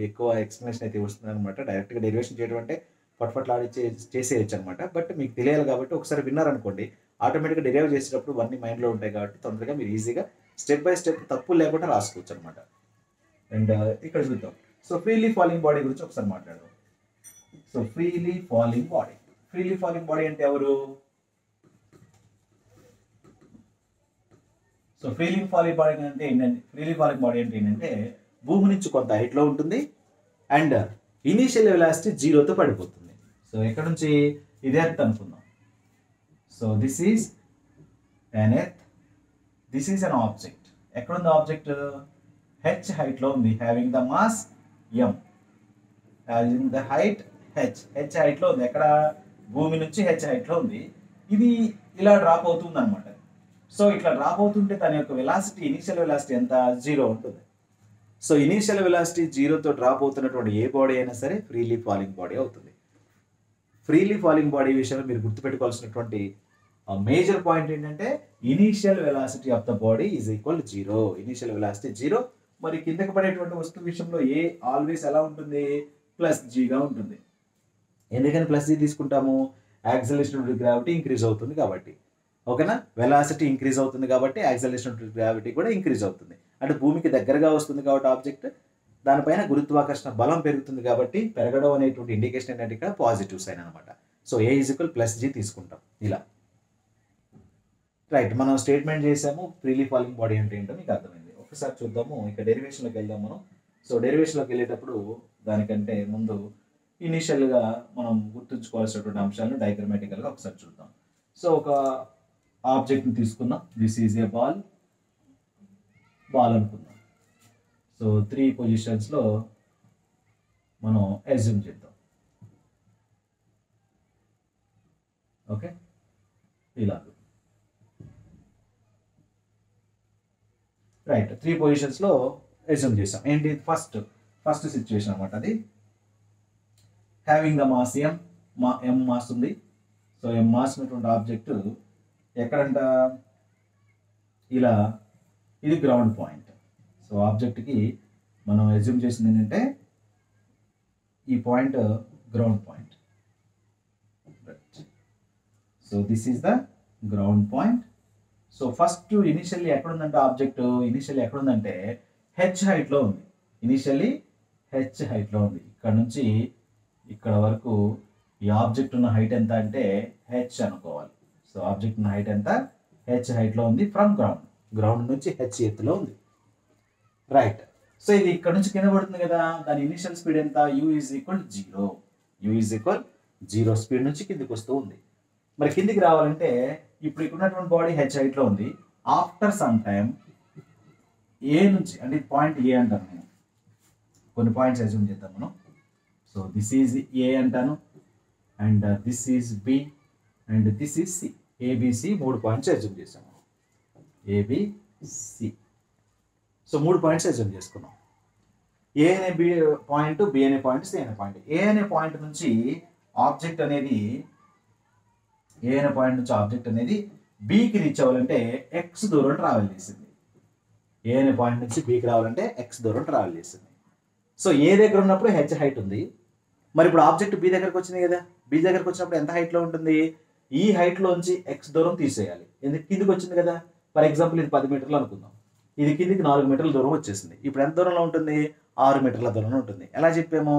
Speaker 1: ఎక్కువ ఎక్స్ప్లెనేషన్ అయితే వస్తున్నాను అనమాట. డైరెక్ట్గా డెరివేషన్ చేయడం అంటే పట్పట్లాడి చేసేయచ్చు అనమాట. బట్ మీకు తెలియాలి కాబట్టి ఒకసారి విన్నారనుకోండి, ఆటోమేటిక్గా డెరైవ్ చేసేటప్పుడు అన్ని మైండ్లో ఉంటాయి కాబట్టి తొందరగా మీరు ఈజీగా స్టెప్ బై స్టెప్ తప్పు లేకుండా రాసుకోవచ్చు అనమాట. అండ్ ఇక్కడ చూద్దాం. సో ఫ్రీలీ ఫాలింగ్ బాడీ గురించి ఒకసారి మాట్లాడదాం. సో ఫ్రీలీ ఫాలింగ్ బాడీ అంటే ఎవరు? సో ఫ్రీలీ ఫాలింగ్ బాడీ అంటే ఏంటంటే భూమి నుంచి కొంత హైట్లో ఉంటుంది అండ్ ఇనీషియల్ వెలాసిటీ 0తో పడిపోతుంది. సో ఎక్కడ నుంచి? ఇది ఎర్త్ అనుకుందాం. So this is an earth, this is an object. ఎక్కడుంది ఆబ్జెక్ట్? h హైట్లో ఉంది, having the mass m, having the height h హైట్లో ఉంది. ఎక్కడ? భూమి నుంచి h హైట్లో ఉంది. ఇది ఇలా డ్రాప్ అవుతుంది అనమాట. సో ఇట్లా డ్రాప్ అవుతుంటే తన యొక్క వెలాసిటీ, ఇనీషియల్ వెలాసిటీ ఎంత? 0 ఉంటుంది. సో ఇనీషియల్ వెలాసిటీ 0తో డ్రాప్ అవుతున్నటువంటి ఏ బాడీ అయినా సరే ఫ్రీలీ ఫాలింగ్ బాడీ అవుతుంది. ఫ్రీలీ ఫాలింగ్ బాడీ విషయంలో మీరు గుర్తుపెట్టుకోవాల్సినటువంటి మేజర్ పాయింట్ ఏంటంటే initial velocity of the body is equal 0. Initial velocity 0. మరి కిందకి పడేటువంటి వస్తువు విషయంలో ఏ ఆల్వేస్ ఎలా ఉంటుంది? +g ఉంటుంది. ఎందుకని +g తీసుకుంటాము? యాక్సిలరేషన్ ఆఫ్ గ్రావిటీ ఇంక్రీజ్ అవుతుంది కాబట్టి. ఓకేనా? వెలాసిటీ ఇంక్రీజ్ అవుతుంది కాబట్టి యాక్సిలరేషన్ ఆఫ్ గ్రావిటీ కూడా ఇంక్రీజ్ అవుతుంది. అంటే భూమికి దగ్గరగా వస్తుంది కాబట్టి ఆబ్జెక్ట్, దానిపైన గురుత్వాకర్షణ బలం పెరుగుతుంది కాబట్టి పెరగడం అనేటువంటి ఇండికేషన్ ఏంటంటే ఇక్కడ పాజిటివ్ సైన్ అనమాట. So A is equal +g తీసుకుంటాం ఇలా. రైట్, మనం స్టేట్మెంట్ చేసాము. ఫ్రీలీ ఫాలింగ్ బాడీ అంటే ఏంటో మీకు అర్థమైంది. ఒకసారి చూద్దాము. ఇక డెరివేషన్లోకి వెళ్దాం మనం. సో డెరివేషన్లోకి వెళ్ళేటప్పుడు దానికంటే ముందు ఇనీషియల్గా మనం గుర్తుంచుకోవాల్సినటువంటి అంశాలను డయాగ్రమాటికల్గా ఒకసారి చూద్దాం. సో ఒక ఆబ్జెక్ట్ని తీసుకుందాం. దిస్ ఈజ్ ఏ బాల్ అనుకుందాం. సో 3 పొజిషన్స్లో మనం అజ్యూమ్ చేద్దాం. ఓకే, ఇలా. రైట్, 3 పొజిషన్స్లో అజ్యూమ్ చేసాం. ఏంటి? ఫస్ట్ సిచ్యువేషన్ అనమాట అది. Having the mass m mass ఉంది. సో m మాస్ ఉన్నటువంటి ఆబ్జెక్ట్ ఎక్కడంట? ఇలా, ఇది గ్రౌండ్ పాయింట్. సో ఆబ్జెక్ట్కి మనం అజ్యూమ్ చేసింది ఏంటంటే ఈ point ground point. Right, so this is the ground point. So first initially ఎక్కడుందంటే ఆబ్జెక్ట్ ఎక్కడుందంటే h హైట్లో ఉంది. h హైట్లో ఉంది. ఇక్కడ నుంచి ఇక్కడ వరకు ఈ ఆబ్జెక్ట్ ఉన్న హైట్ ఎంత అంటే h అనుకోవాలి. సో ఆబ్జెక్ట్ ఉన్న హైట్ ఎంత? h హైట్లో ఉంది ఫ్రమ్ గ్రౌండ్ నుంచి h ఎత్తులో ఉంది. రైట్, సో ఇది ఇక్కడ నుంచి కింద పడుతుంది కదా, దాని ఇనిషియల్ స్పీడ్ ఎంత? u ఈజ్ ఈక్వల్ 0 స్పీడ్ నుంచి కిందికి వస్తూ ఉంది. మరి కిందికి రావాలంటే ఇప్పుడు ఇక్కడ ఉన్నటువంటి బాడీ h హైట్లో ఉంది. ఆఫ్టర్ సమ్ టైమ్ ఏ నుంచి, అంటే పాయింట్ ఏ అంటాను నేను, కొన్ని పాయింట్స్ అజ్యూమ్ చేద్దాం మనం. సో దిస్ ఈజ్ ఏ అంటాను, and this is B, and this is C. ABC 3 points assume చేసాము. ఏబిసి. సో 3 పాయింట్స్ అజ్యూమ్ చేసుకున్నాం. ఏ అనే బి పాయింట్, బి అనే పాయింట్, సి అనే పాయింట్. ఏ అనే పాయింట్ నుంచి ఆబ్జెక్ట్ అనేది బికి రీచ్ అవ్వాలంటే ఎక్స్ దూరం ట్రావెల్ చేసింది. ఏ అనే పాయింట్ నుంచి బికి రావాలంటే ఎక్స్ దూరం ట్రావెల్ చేసింది. సో ఏ దగ్గర ఉన్నప్పుడు హెచ్ హైట్ ఉంది. మరి ఇప్పుడు ఆబ్జెక్ట్ బి దగ్గరకు వచ్చింది కదా, బి దగ్గరకు వచ్చినప్పుడు ఎంత హైట్లో ఉంటుంది? ఈ హైట్లోంచి ఎక్స్ దూరం తీసేయాలి. ఎందుకు? కిందికి వచ్చింది కదా. ఫర్ ఎగ్జాంపుల్ ఇది 10 మీటర్లు అనుకుందాం. ఇది కిందికి 4 మీటర్ల దూరం వచ్చేసింది. ఇప్పుడు ఎంత దూరంలో ఉంటుంది? 6 మీటర్ల దూరంలో ఉంటుంది. ఎలా చెప్పాము?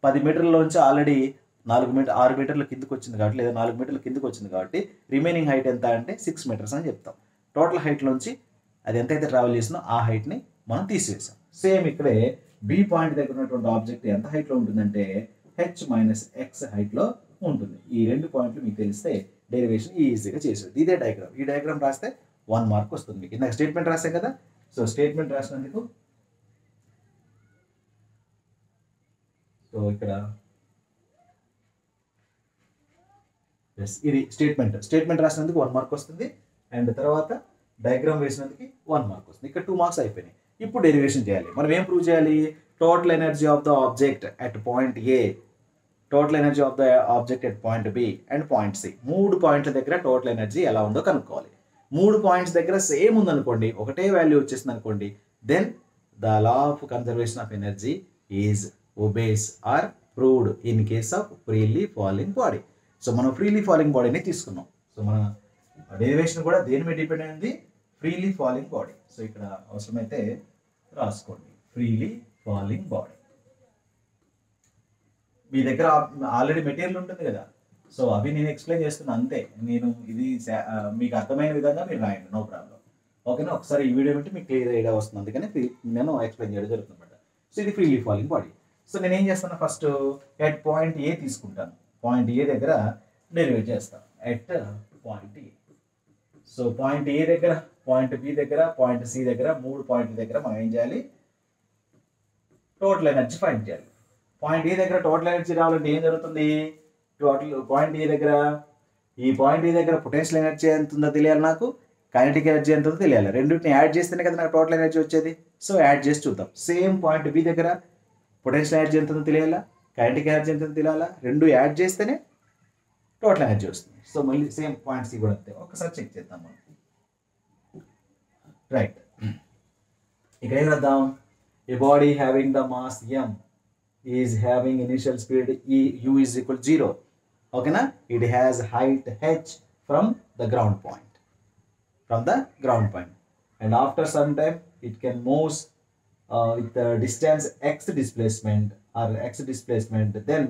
Speaker 1: 10 మీటర్లలోంచి ఆల్రెడీ 6 మీటర్లు కిందికి వచ్చింది కాబట్టి, లేదా 4 మీటర్లు కిందికి వచ్చింది కాబట్టి రిమైనింగ్ హైట్ ఎంత అంటే 6 మీటర్స్ అని చెప్తాం. టోటల్ హైట్లోంచి అది ఎంతైతే ట్రావెల్ చేసినా ఆ హైట్ని మనం తీసివేసాం. సేమ్ ఇక్కడే బి పాయింట్ దగ్గర ఉన్నటువంటి ఆబ్జెక్ట్ ఎంత హైట్లో ఉంటుందంటే హెచ్ మైనస్ ఎక్స్ హైట్లో ఉంటుంది. ఈ 2 పాయింట్లు మీకు తెలిస్తే డెరివేషన్ ఈజీగా చేసేది. ఇదే డయాగ్రామ్. ఈ డయాగ్రామ్ రాస్తే 1 మార్క్ వస్తుంది మీకు. ఇందాక స్టేట్మెంట్ రాసాం కదా. సో స్టేట్మెంట్ రాసినందుకు ఇక్కడ ఇది స్టేట్మెంట్ రాసినందుకు 1 మార్క్ వస్తుంది. అండ్ తర్వాత డయాగ్రామ్ వేసినందుకు 1 మార్క్ వస్తుంది. ఇక్కడ 2 మార్క్స్ అయిపోయినాయి. ఇప్పుడు డెరివేషన్ చేయాలి. మనం ఏం ప్రూవ్ చేయాలి? Total energy of the object at point A, total energy of the object at point B and point C. 3 పాయింట్ల దగ్గర టోటల్ ఎనర్జీ ఎలా ఉందో కనుక్కోవాలి. 3 పాయింట్స్ దగ్గర సేమ్ ఉందనుకోండి, ఒకటే వాల్యూ వచ్చేసింది అనుకోండి, then the law of conservation of energy is obeys or proved in case of freely falling body. So మనం ఫ్రీలీ ఫాలింగ్ బాడీని తీసుకున్నాం. సో మన డెరివేషన్ కూడా దేని మీద డిపెండ్ అయింది? Freely falling body. సో ఇక్కడ అవసరమైతే రాసుకోండి, ఫ్రీలీ ఫాలింగ్ బాడీ. మీ దగ్గర ఆల్రెడీ మెటీరియల్ ఉంటుంది కదా, సో అవి నేను ఎక్స్ప్లెయిన్ చేస్తున్నా అంతే. నేను ఇది మీకు అర్థమైన విధంగా మీరు రాయండి, నో ప్రాబ్లం. ఓకేనా? ఒకసారి ఈ వీడియో బట్టి మీకు క్లియర్ ఐడియా వస్తుంది, అందుకని నేను ఎక్స్ప్లెయిన్ చేయడం జరుగుతుంది అనమాట. సో ఇది ఫ్రీలీ ఫాలింగ్ బాడీ. సో నేను ఏం చేస్తాను? ఫస్ట్ ఎట్ పాయింట్ ఏ తీసుకుంటాను. పాయింట్ ఏ దగ్గర డెరివేట్ చేస్తాను at point A. So point A దగ్గర, పాయింట్ బి దగ్గర, పాయింట్ సి దగ్గర, 3 పాయింట్ల దగ్గర మనం ఏం చేయాలి? టోటల్ ఎనర్జీ ఫైండ్ చేయాలి. పాయింట్ ఏ దగ్గర టోటల్ ఎనర్జీ రావాలంటే ఏం జరుగుతుంది? టోటల్ పాయింట్ ఏ దగ్గర, ఈ పాయింట్ ఏ దగ్గర పొటెన్షియల్ ఎనర్జీ ఎంత ఉందో తెలియాలి, నాకు కైనెటిక్ ఎనర్జీ ఎంత ఉందో తెలియాలి. రెండింటిని యాడ్ చేస్తేనే కదా నాకు టోటల్ ఎనర్జీ వచ్చేది. సో యాడ్ చేసి చూద్దాం. సేమ్ పాయింట్ బి దగ్గర పొటెన్షియల్ ఎనర్జీ ఎంత ఉందో తెలియాలా, కైనెటిక్ ఎనర్జీ ఎంత ఉందో తెలియాలా, 2 యాడ్ చేస్తేనే టోటల్ ఎనర్జీ వస్తుంది. సో మళ్ళీ సేమ్ పాయింట్ సి కూడా అంతే. ఒకసారి చెక్ చేద్దాం మనం. రైట్, ఇక్కడ ఏం రాద్దాం? A body having the mass m is having initial speed u is equal to 0. Okay na? It has height h from the ground point. And after some time it can move with the distance x displacement. Then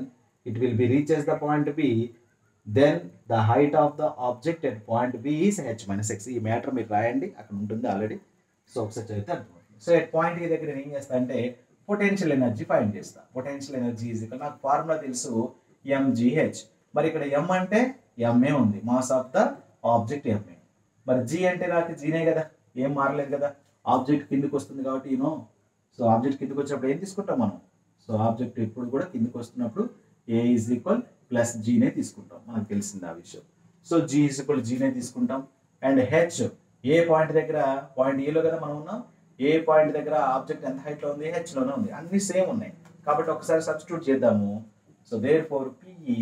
Speaker 1: it will be reaches the point b. Then the height of the object at point b is h minus x. ఈ matter మీరు రాయండి, అక్కడ ఉంటుంది already. So ఒకసారి చదివితే అర్థమవుతుంది. So at point A దగ్గర ఏం చేస్తా అంటే పొటెన్షియల్ ఎనర్జీ ఫైండ్ చేస్తా. పొటెన్షియల్ ఎనర్జీ ఈజ్ ఈక్వల్, నాకు ఫార్ములా తెలుసు, mgh. మరి ఇక్కడ m అంటే ma ఉంది, mass of the object ma. మరి g అంటే నాకు జీనే కదా, ఏం మారలేదు కదా. ఆబ్జెక్ట్ కిందికి వస్తుంది కాబట్టి సో ఆబ్జెక్ట్ కిందికి వచ్చినప్పుడు ఏం తీసుకుంటాం మనం? సో ఆబ్జెక్ట్ ఎప్పుడు కూడా కిందికి వస్తున్నప్పుడు a ఈజ్ ఈక్వల్ ప్లస్ జీనే తీసుకుంటాం, మనకు తెలిసింది ఆ విషయం. సో g ఈజ్ ఈక్వల్ జీనే తీసుకుంటాం. అండ్ h ఏ పాయింట్ దగ్గర, పాయింట్ ఏలో కదా మనం ఉన్నాం, ఏ పాయింట్ దగ్గర ఆబ్జెక్ట్ ఎంత హైట్లో ఉంది? h లోనే ఉంది. అన్ని సేమ్ ఉన్నాయి కాబట్టి ఒకసారి సబ్స్టిట్యూట్ చేద్దాము. So therefore PE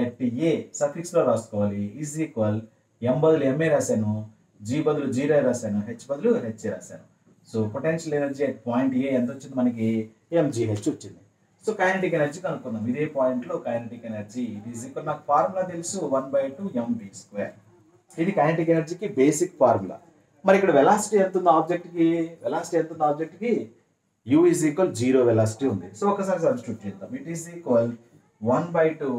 Speaker 1: at A సఫిక్స్లో రాసుకోవాలి, ఈజ్ ఈక్వల్ m బదులు ma రాశాను, g బదులు జీరో రాశాను, h బదులు h రాశాను. So potential energy at point A ఎంత వచ్చింది మనకి? mgh వచ్చింది. సో కైనెటిక్ ఎనర్జీ కనుక్కుందాం. ఇదే పాయింట్లో kinetic energy it is equal, నాకు ఫార్ములా తెలుసు, 1/2 mv². ఇది కైనెటిక్ ఎనర్జీకి బేసిక్ ఫార్ములా. మరి ఇక్కడ వెలాసిటీ ఎంత ఉంది ఆబ్జెక్ట్కి? u ఈజ్ ఈక్వల్ 0 వెలాసిటీ ఉంది. సో ఒకసారి సబ్స్టిట్యూట్ చేద్దాం. It is equal 1/2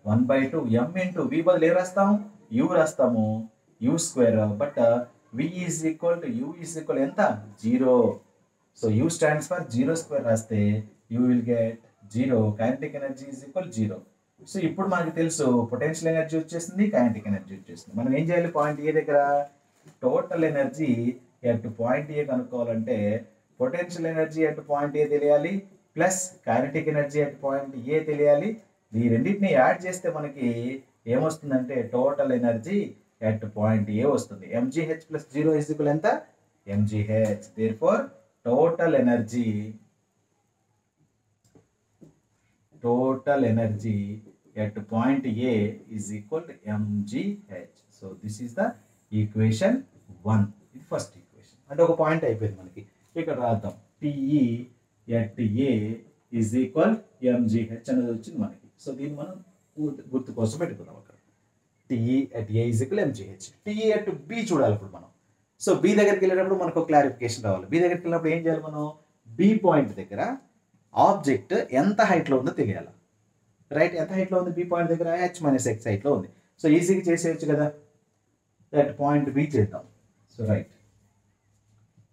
Speaker 1: m into v బదులు ఏం రాస్తాము? u రాస్తాము, u². But v is equal to u is equal ఎంత? 0. సో u స్టాండ్స్ ఫర్ 0² రాస్తే you will get 0. Kinetic energy is equal 0. So ఇప్పుడు మనకి తెలుసు పొటెన్షియల్ ఎనర్జీ వచ్చేసింది, కైనెటిక్ ఎనర్జీ వచ్చేసింది. మనం ఏం చేయాలి? పాయింట్ ఏ దగ్గర total energy at point A కనుక్కోవాలంటే potential energy at point A తెలియాలి, plus kinetic energy at point A తెలియాలి. ఈ రెండింటిని యాడ్ చేస్తే మనకి ఏమొస్తుందంటే total energy at point A వస్తుంది. mgh + 0 ఈజ్ ఈక్వల్ ఎంత? mgh. Therefore total energy at point A is equal to mgh. So this is the equation 1. ఇది first equation. అంటే ఒక పాయింట్ అయిపోయింది మనకి. ఇక్కడ రాద్దాం TE at A is equal mgh అనేది వచ్చింది మనకి. సో దీన్ని మనం గుర్తు కోసం పెట్టుకుందాం అక్కడ. TE at A is equal mgh. TE at B చూడాలి ఇప్పుడు మనం. సో B దగ్గరికి వెళ్ళేటప్పుడు మనకు క్లారిఫికేషన్ రావాలి. B దగ్గరికి వెళ్ళినప్పుడు ఏం చేయాలి మనం? B పాయింట్ దగ్గర ఆబ్జెక్ట్ ఎంత హైట్లో ఉందో తెలియాలి. రైట్, ఎంత హైట్లో ఉంది? B పాయింట్ దగ్గర h - x హైట్లో ఉంది. సో ఈజీగా చేసేయచ్చు కదా. దట్ పాయింట్ B చేద్దాం. సో రైట్,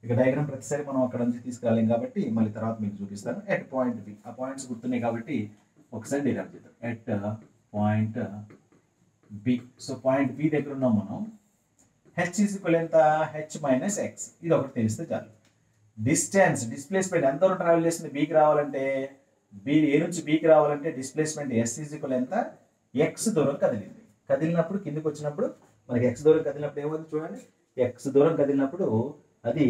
Speaker 1: ఇక డయాగ్రామ్ ప్రతిసారి మనం అక్కడ నుంచి తీసుకురాలేం కాబట్టి మళ్ళీ తర్వాత మీకు చూపిస్తాను. ఎట్ పాయింట్ B, ఆ పాయింట్స్ గుర్తున్నాయి కాబట్టి ఒకసారి డిరైవ్ చేద్దాం. At point B. So point B దగ్గర ఉన్నాం మనం. h ఈజ్ ఈక్వల్ ఎంత? h - x. ఇది ఒకటి తెలిస్తే చాలు. డిస్టెన్స్, డిస్ప్లేస్మెంట్ ఎంత దూరం ట్రావెల్ చేస్తుంది Bకి రావాలంటే? A నుంచి Bకి రావాలంటే డిస్ప్లేస్మెంట్ s ఈజ్ ఈక్వల్ ఎంత? x దూరం కదిలింది. కదిలినప్పుడు కిందకి వచ్చినప్పుడు మనకి x దూరం కదిలినప్పుడు ఏమవుతుంది చూడండి. x దూరం కదిలినప్పుడు అది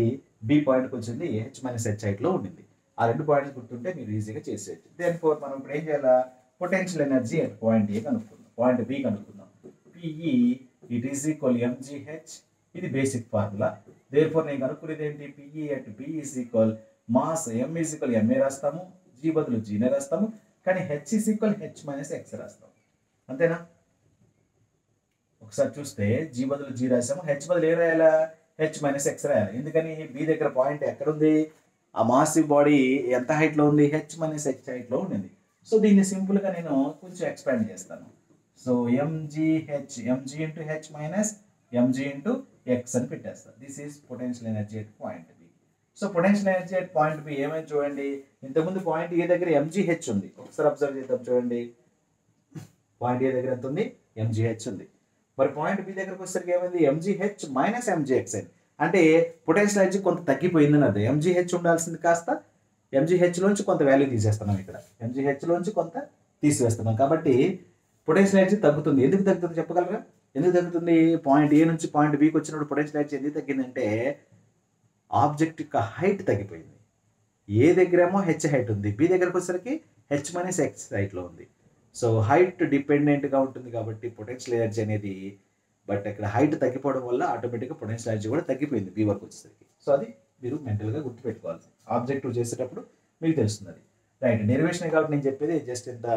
Speaker 1: B పాయింట్కి వచ్చింది, h - h హైట్లో ఉండింది. ఆ రెండు పాయింట్స్ గుర్తుంటే మీరు ఈజీగా చేసేయచ్చు. దెన్ ఫోర్ మనం ఇప్పుడు ఏం చేయాలా? Potential energy at point A కనుక్కుందాం, పాయింట్ B కనుక్కుందాం. PE it is equal mgh. ఇది బేసిక్ ఫార్ములా. దేర్ ఫోర్ నేను కనుక్కునేది ఏంటి? PE at B is equal mass m is equal ma రాస్తాము, g బదులు g నే రాస్తాము, కానీ h is equal h - x రాస్తాము. అంతేనా? ఒకసారి చూస్తే g బదులు g రాసాము, h బదులు ఏ రాయాలా? h - x రాయాలి. ఎందుకని? B దగ్గర పాయింట్ ఎక్కడ ఉంది? ఆ మాసివ్ బాడీ ఎంత హైట్లో ఉంది? h - x హైట్లో ఉండింది. సో దీన్ని సింపుల్గా నేను కొంచెం ఎక్స్పాండ్ చేస్తాను. So mg into h minus mg into x అని పెట్టేస్తాను. This is potential energy at point B. So potential energy at point B ఏమైంది చూడండి. ఇంతకుముందు పాయింట్ A దగ్గర mgh ఉంది. ఒకసారి అబ్జర్వ్ చేద్దాం చూడండి. పాయింట్ A దగ్గర ఎంత ఉంది? mgh ఉంది. మరి పాయింట్ B దగ్గరకు వచ్చేసరికి ఏమైంది? mgh minus mgx అయింది. అంటే పొటెన్షియల్ ఎనర్జీ కొంత తగ్గిపోయిందని అర్థం. mgh ఉండాల్సింది కాస్త mgh లోంచి కొంత వాల్యూ తీసేస్తున్నాం. ఇక్కడ mgh లోంచి కొంత తీసివేస్తున్నాం. కాబట్టి పొటెన్షియల్ ఎనర్జీ తగ్గుతుంది. ఎందుకు తగ్గుతుంది చెప్పగలరా? ఎందుకు తగ్గుతుంది? పాయింట్ A నుంచి పాయింట్ Bకి వచ్చినప్పుడు పొటెన్షియల్ ఎనర్జీ ఎందుకు తగ్గిందంటే ఆబ్జెక్ట్ యొక్క హైట్ తగ్గిపోయింది. A దగ్గరేమో h హైట్ ఉంది, B దగ్గరకు వచ్చేసరికి h - x హైట్లో ఉంది. సో హైట్ డిపెండెంట్గా ఉంటుంది కాబట్టి పొటెన్షియల్ ఎనర్జీ అనేది, బట్ ఇక్కడ హైట్ తగ్గిపోవడం వల్ల ఆటోమేటిక్గా పొటెన్షియల్ ఎనర్జీ కూడా తగ్గిపోయింది B వరకు వచ్చేసరికి. సో అది మీరు మెంటల్గా గుర్తుపెట్టుకోవాలి. ఆబ్జెక్టివ్ చేసేటప్పుడు మీకు తెలుస్తుంది అది. రైట్, డెరివేషన్ కాబట్టి నేను చెప్పేది జస్ట్ ఇంత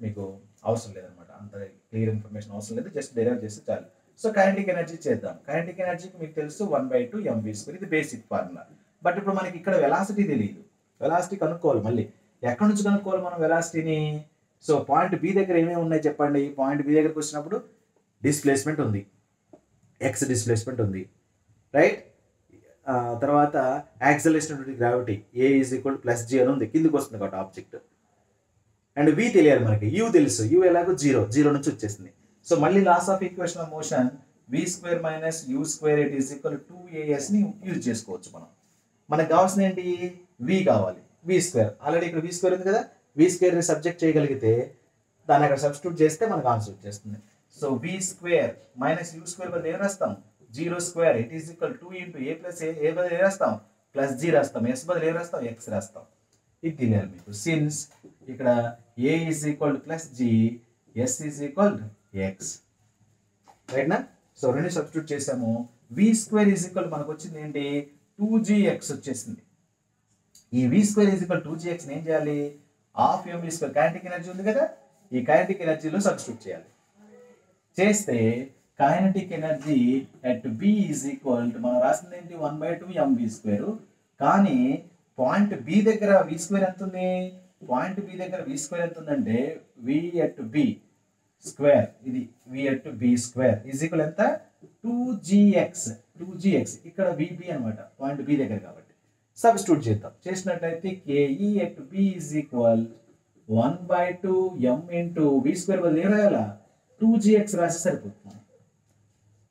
Speaker 1: మీకు అవసరం లేదనమాట, అంత క్లియర్ ఇన్ఫర్మేషన్ అవసరం లేదు, జస్ట్ డెరైవ్ చేస్తే చాలు. సో కైనెటిక్ ఎనర్జీ చేద్దాం. కైనెటిక్ ఎనర్జీకి మీకు తెలుసు 1/2 mv². ఇది బేసిక్ ఫార్ములా. బట్ ఇప్పుడు మనకి ఇక్కడ వెలాసిటీ తెలియదు. వెలాసిటీ కనుక్కోవాలి. మళ్ళీ ఎక్కడి నుంచి కనుక్కోవాలి మనం వెలాసిటీని? సో పాయింట్ B దగ్గర ఏమేమి ఉన్నాయి చెప్పండి. పాయింట్ B దగ్గరకు వచ్చినప్పుడు డిస్ప్లేస్మెంట్ ఉంది, x డిస్ప్లేస్మెంట్ ఉంది, రైట్. తర్వాత acceleration gravity A is equal +g అని ఉంది, కిందికి వస్తుంది కాబట్టి ఆబ్జెక్ట్. అండ్ V తెలియాలి మనకి, U తెలుసు, U ఎలాగో 0 నుంచి వచ్చేసింది. సో మళ్ళీ laws of equation of motion v² - u² it is equal 2as ని యూజ్ చేసుకోవచ్చు మనం. మనకు కావాల్సింది ఏంటి? V కావాలి, v². ఆల్రెడీ ఇక్కడ v² ఉంది కదా, v² ని సబ్జెక్ట్ చేయగలిగితే దాన్ని అక్కడ సబ్స్టిట్యూట్ చేస్తే మనకు ఆన్సర్ వచ్చేస్తుంది. సో v² - u² బదులు ఏం రాస్తాం? 0² it is equal 2 into a + a. ఏ బదులు ఏ రాస్తాం? +g రాస్తాం. s బదులు ఏం రాస్తాం? x రాస్తాం. ఇది తెలియాలి మీకు. సిన్స్ ఇక్కడ a is equal +g, s is equal x, right నా? సో రెండు సబ్స్టిట్యూట్ చేసాము. v² ఈజ్ ఈక్వల్ మనకు వచ్చింది ఏంటి? 2gx వచ్చేసింది. ఈ v² ఈజ్ ఈక్వల్ 2gx ఏం చేయాలి? Half mv². కైనెటిక్ ఎనర్జీ ఉంది కదా, ఈ కైనెటిక్ ఎనర్జీలో సబ్స్టిట్యూట్ చేయాలి. చేస్తే kinetic energy at B is equal మనం రాసింది ఏంటి? 1/2 mv². కానీ పాయింట్ B దగ్గర v² ఎంత ఉంది? పాయింట్ B దగ్గర v² ఎంత ఉందంటే v at B స్క్వేర్, ఇది v at B² is equal ఎంత? 2gx. ఇక్కడ VB అనమాట పాయింట్ B దగ్గర కాబట్టి సబ్స్టిట్యూట్ చేద్దాం. చేసినట్లయితే KE at B is equal 1/2 m into v² బదులు ఏం రాయాలా? 2gx రాసి సరిపోతుంది.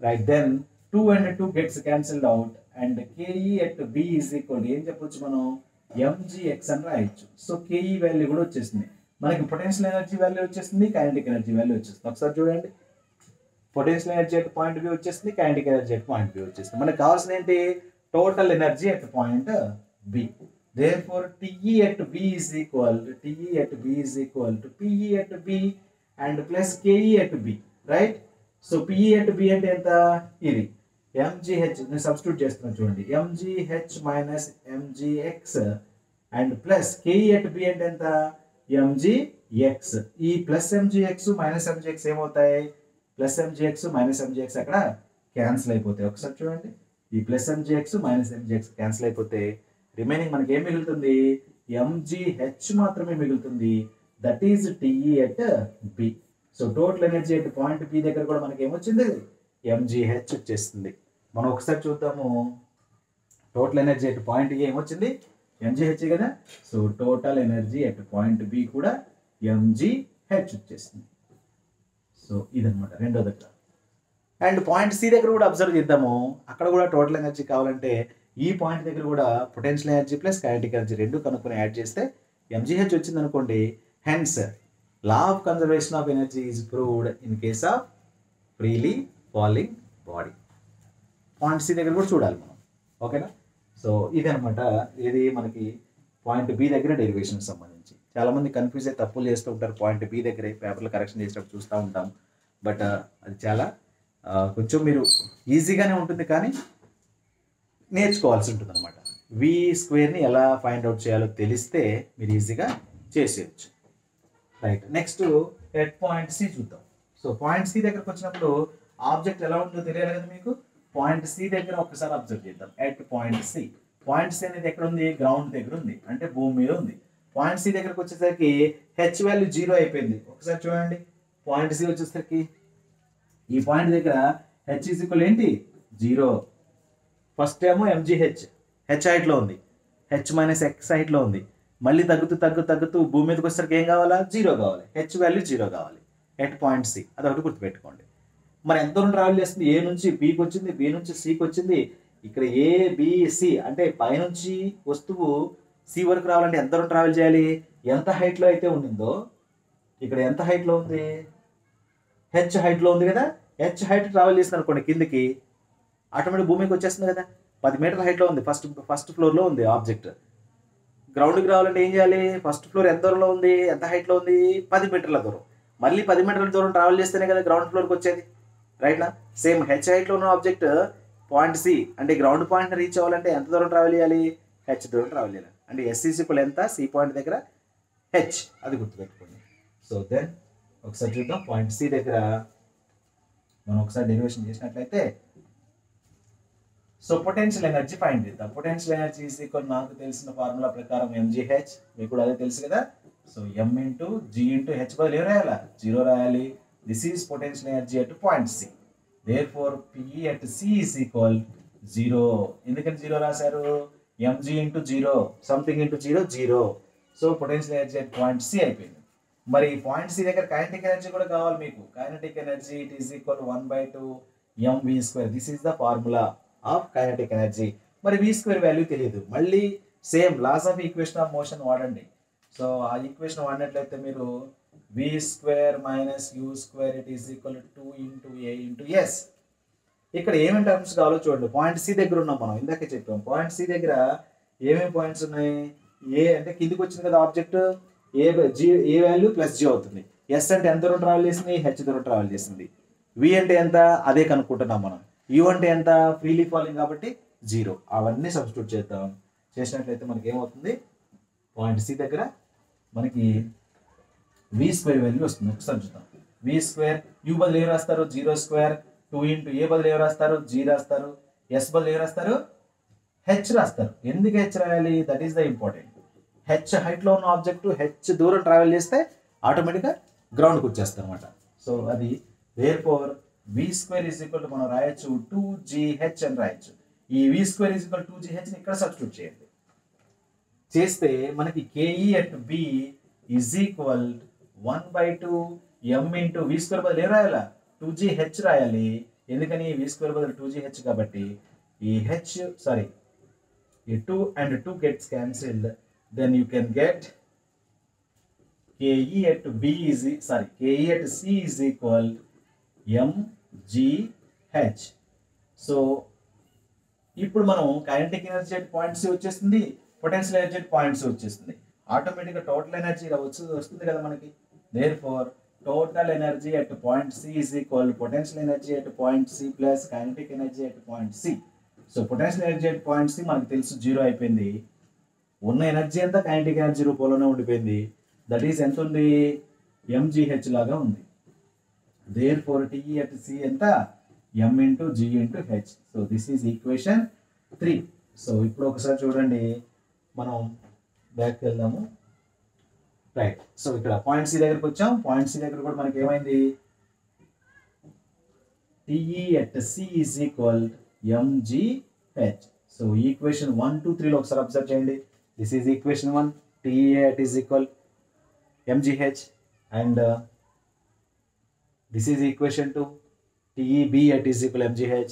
Speaker 1: Right, then 2 and 2 gets cancelled out and KE at B is equal ఏం చెప్పొచ్చు మనం? mgx అని రాయొచ్చు. సో KE వాల్యూ కూడా వచ్చేసింది మనకి. పొటెన్షియల్ ఎనర్జీ వాల్యూ వచ్చేసింది, కైనెటిక్ ఎనర్జీ వాల్యూ వచ్చేస్తుంది. ఒకసారి చూడండి, potential energy at point B వచ్చేసింది, kinetic energy at point B వచ్చేసింది. మనకు కావాల్సిన ఏంటి? Total energy at point B. Therefore, TE at B is equal to PE at B and plus KE at B, right? So PE at B అంటే ఎంత? ఇది MGH నేను substitute చేస్తున్నాను చూడండి, MGH minus MGX and plus KE at B అంటే ఎంత? MGX. ఈ plus MGX minus MGX ఏమవుతాయి? ప్లస్ MGX మైనస్ MGX అక్కడ క్యాన్సిల్ అయిపోతాయి. ఒకసారి చూడండి, ఈ plus MGX minus MGX cancel అయిపోతే రిమైనింగ్ మనకి ఏం మిగులుతుంది? MGH మాత్రమే మిగులుతుంది. That is TE at B. So total energy at point B దగ్గర కూడా మనకి ఏమొచ్చింది? MGH వచ్చేస్తుంది. మనం ఒకసారి చూద్దాము, టోటల్ ఎనర్జీ అట్ పాయింట్ ఏ ఏమొచ్చింది? MGH కదా. So total energy at point B కూడా MGH వచ్చేస్తుంది. సో ఇదనమాట రెండో దగ్గర. అండ్ పాయింట్ C దగ్గర కూడా అబ్జర్వ్ చేద్దాము, అక్కడ కూడా టోటల్ ఎనర్జీ కావాలంటే ఈ పాయింట్ దగ్గర కూడా potential energy plus kinetic energy రెండు కనుక్కొని యాడ్ చేస్తే MGH వచ్చింది అనుకోండి. Hence law of conservation of energy is proved in case of freely falling body. Point C దగ్గర కూడా చూడాలి మనం, ఓకేనా. సో ఇది అనమాట, ఇది మనకి పాయింట్ B దగ్గర డెరివేషన్ సంబంధించి. చాలామంది కన్ఫ్యూజ్ అయ్యి తప్పులు చేస్తూ ఉంటారు పాయింట్ B దగ్గర, పేపర్లో కరెక్షన్ చేసేటప్పుడు చూస్తూ ఉంటాం. బట్ అది చాలా కొంచెం మీరు ఈజీగానే ఉంటుంది కానీ నేర్చుకోవాల్సి ఉంటుంది అనమాట. V² ఎలా ఫైండ్ అవుట్ చేయాలో తెలిస్తే మీరు ఈజీగా చేసేయచ్చు. Right, next at point C చూద్దాం. సో పాయింట్ C దగ్గరకు వచ్చినప్పుడు ఆబ్జెక్ట్ ఎలా ఉంటుందో తెలియాలి కదా మీకు. పాయింట్ C దగ్గర ఒకసారి అబ్జర్వ్ చేద్దాం. At point C, point C అనేది ఎక్కడ ఉంది? గ్రౌండ్ దగ్గర ఉంది, అంటే భూమి మీద ఉంది. పాయింట్ C దగ్గరకు వచ్చేసరికి H వాల్యూ 0 అయిపోయింది. ఒకసారి చూడండి, పాయింట్ C వచ్చేసరికి ఈ పాయింట్ దగ్గర H ఈజ్ ఈక్వల్ ఏంటి? 0. ఫస్ట్ ఏమో MGH H హైట్లో ఉంది, H మైనస్ X హైట్లో ఉంది. మళ్ళీ తగ్గుతూ భూమి మీదకి వచ్చేసరికి ఏం కావాలా? 0 కావాలి. H వాల్యూ 0 కావాలి ఎట్ పాయింట్ C. అదొకటి గుర్తుపెట్టుకోండి. మరి ఎంత దూరం ట్రావెల్ చేస్తుంది? A నుంచి Bకి వచ్చింది, B నుంచి Cకి వచ్చింది. ఇక్కడ ABC అంటే పైనుంచి వస్తువు C వరకు రావాలంటే ఎంత దూరం ట్రావెల్ చేయాలి? ఎంత హైట్లో అయితే ఉండిందో, ఇక్కడ ఎంత హైట్లో ఉంది? H హైట్లో ఉంది కదా. H హైట్ ట్రావెల్ చేసింది అనుకోండి కిందికి, ఆటోమేటిక్ భూమికి వచ్చేస్తుంది కదా. 10 మీటర్ల హైట్లో ఉంది, ఫస్ట్ ఫ్లోర్లో ఉంది ఆబ్జెక్ట్. గ్రౌండ్కి రావాలంటే ఏం చేయాలి? ఫస్ట్ ఫ్లోర్ ఎంత దూరంలో ఉంది, ఎంత హైట్లో ఉంది? 10 మీటర్ల దూరం. మళ్ళీ 10 మీటర్ల దూరం ట్రావెల్ చేస్తేనే కదా గ్రౌండ్ ఫ్లోర్కి వచ్చేది, రైట్నా? సేమ్ H హైట్లో ఉన్న ఆబ్జెక్ట్ పాయింట్ C అంటే గ్రౌండ్ పాయింట్ని రీచ్ అవ్వాలంటే ఎంత దూరం ట్రావెల్ చేయాలి? H దూరం ట్రావెల్ చేయాలి. అంటే S ఈక్వల్ ఎంత? C పాయింట్ దగ్గర H, అది గుర్తుపెట్టుకోండి. సో దెన్ ఒకసారి చూద్దాం. పాయింట్ C దగ్గర మనం ఒకసారి డెరివేషన్ చేసినట్లయితే, సో పొటెన్షియల్ ఎనర్జీ ఫైండ్ చేద్దాం. పొటెన్షియల్ ఎనర్జీ ఈజ్ ఈక్వల్ నాకు తెలిసిన ఫార్ములా ప్రకారం MGH, మీకు కూడా అదే తెలుసు కదా. So M into G into H బదులు ఏం రాయాలా? 0 రాయాలి. This is potential energy at point C. Therefore PE at C is equal 0. ఎందుకని 0 రాశారు? MG into 0 something into 0. So potential energy at point C అయిపోయింది. మరి పాయింట్ C దగ్గర kinetic energy కూడా కావాలి మీకు. Kinetic energy it is equal 1/2 mv². This is the formula of kinetic energy. మరి v² value తెలియదు, మళ్ళీ same laws of equation of motion వాడండి. సో ఆ ఈక్వేషన్ వాడినట్లయితే మీరు v² minus u² it is equal 2 into a into s. ఇక్కడ ఏమేమి terms కావాలో చూడండి. పాయింట్ C దగ్గర ఉన్నాం మనం, ఇందాకే చెప్పాం. పాయింట్ C దగ్గర ఏమేమి పాయింట్స్ ఉన్నాయి? ఏ అంటే కిందికి వచ్చింది కదా ఆబ్జెక్ట్, ఏ వాల్యూ ప్లస్ G అవుతుంది. S అంటే ఎంత దూరం ట్రావెల్ చేసింది? H దూరం ట్రావెల్ చేసింది. V అంటే ఎంత? అదే కనుక్కుంటున్నాం మనం. U అంటే ఎంత? ఫ్రీలీ ఫాలింగ్ కాబట్టి 0. అవన్నీ సబ్స్టిట్యూట్ చేద్దాం. చేసినట్లయితే మనకి ఏమవుతుంది? పాయింట్ C దగ్గర మనకి v² వాల్యూ వస్తుంది. ఒకసారి చూద్దాం. v², U బదులు ఏం రాస్తారు? 0². 2 ఇంటూ a బదులు ఏం రాస్తారు? G రాస్తారు. S బదులు ఏం రాస్తారు? H రాస్తారు. ఎందుకు H రాయాలి? That is the important. H హైట్లో ఉన్న ఆబ్జెక్ట్ H దూరం ట్రావెల్ చేస్తే ఆటోమేటిక్గా గ్రౌండ్కి వచ్చేస్తారు అనమాట. సో అది therefore v² is equal to మనం రాయొచ్చు 2gh అని రాయొచ్చు. ఈ v² ఈజ్ ఈక్వల్ 2gh ని ఇక్కడ సబ్స్టిట్యూట్ చేయండి. చేస్తే మనకి KE at B is equal 1/2 m into v² బదులు ఏం రాయాలా? 2gh రాయాలి. ఎందుకని? v² బదులు 2gh కాబట్టి ఈ ఈ 2 and 2 gets cancelled. Then you can get KE at C is equal mgh. So ఇప్పుడు మనం kinetic energy at point C వచ్చేసింది, potential energy at point C వచ్చేస్తుంది. ఆటోమేటిక్గా టోటల్ ఎనర్జీ ఇలా వస్తుంది కదా మనకి. Therefore total energy at point C is equal potential energy at point C plus kinetic energy at point C. So potential energy at point C మనకు తెలుసు 0 అయిపోయింది. ఉన్న ఎనర్జీ అంతా కైనెటిక్ ఎనర్జీ రూపంలోనే ఉండిపోయింది. దట్ ఈస్ ఎంత ఉంది, mgh లాగా ఉంది. దేర్ఫోర్ టీఈ అట్ సి ఎంత, m into g into h. So this is equation 3. సో ఇప్పుడు ఒకసారి చూడండి, మనం బ్యాక్ వెళ్దాము. రైట్, సో ఇక్కడ పాయింట్ సి దగ్గరకు వచ్చాం. పాయింట్ సి దగ్గర కూడా మనకి ఏమైంది, TE at C is equal mgh. So equation 1, 2, 3లో ఒకసారి అబ్జర్వ్ చేయండి. This is equation 1, TE at is equal mgh, and this is equation 2, TEB at is equal mgh,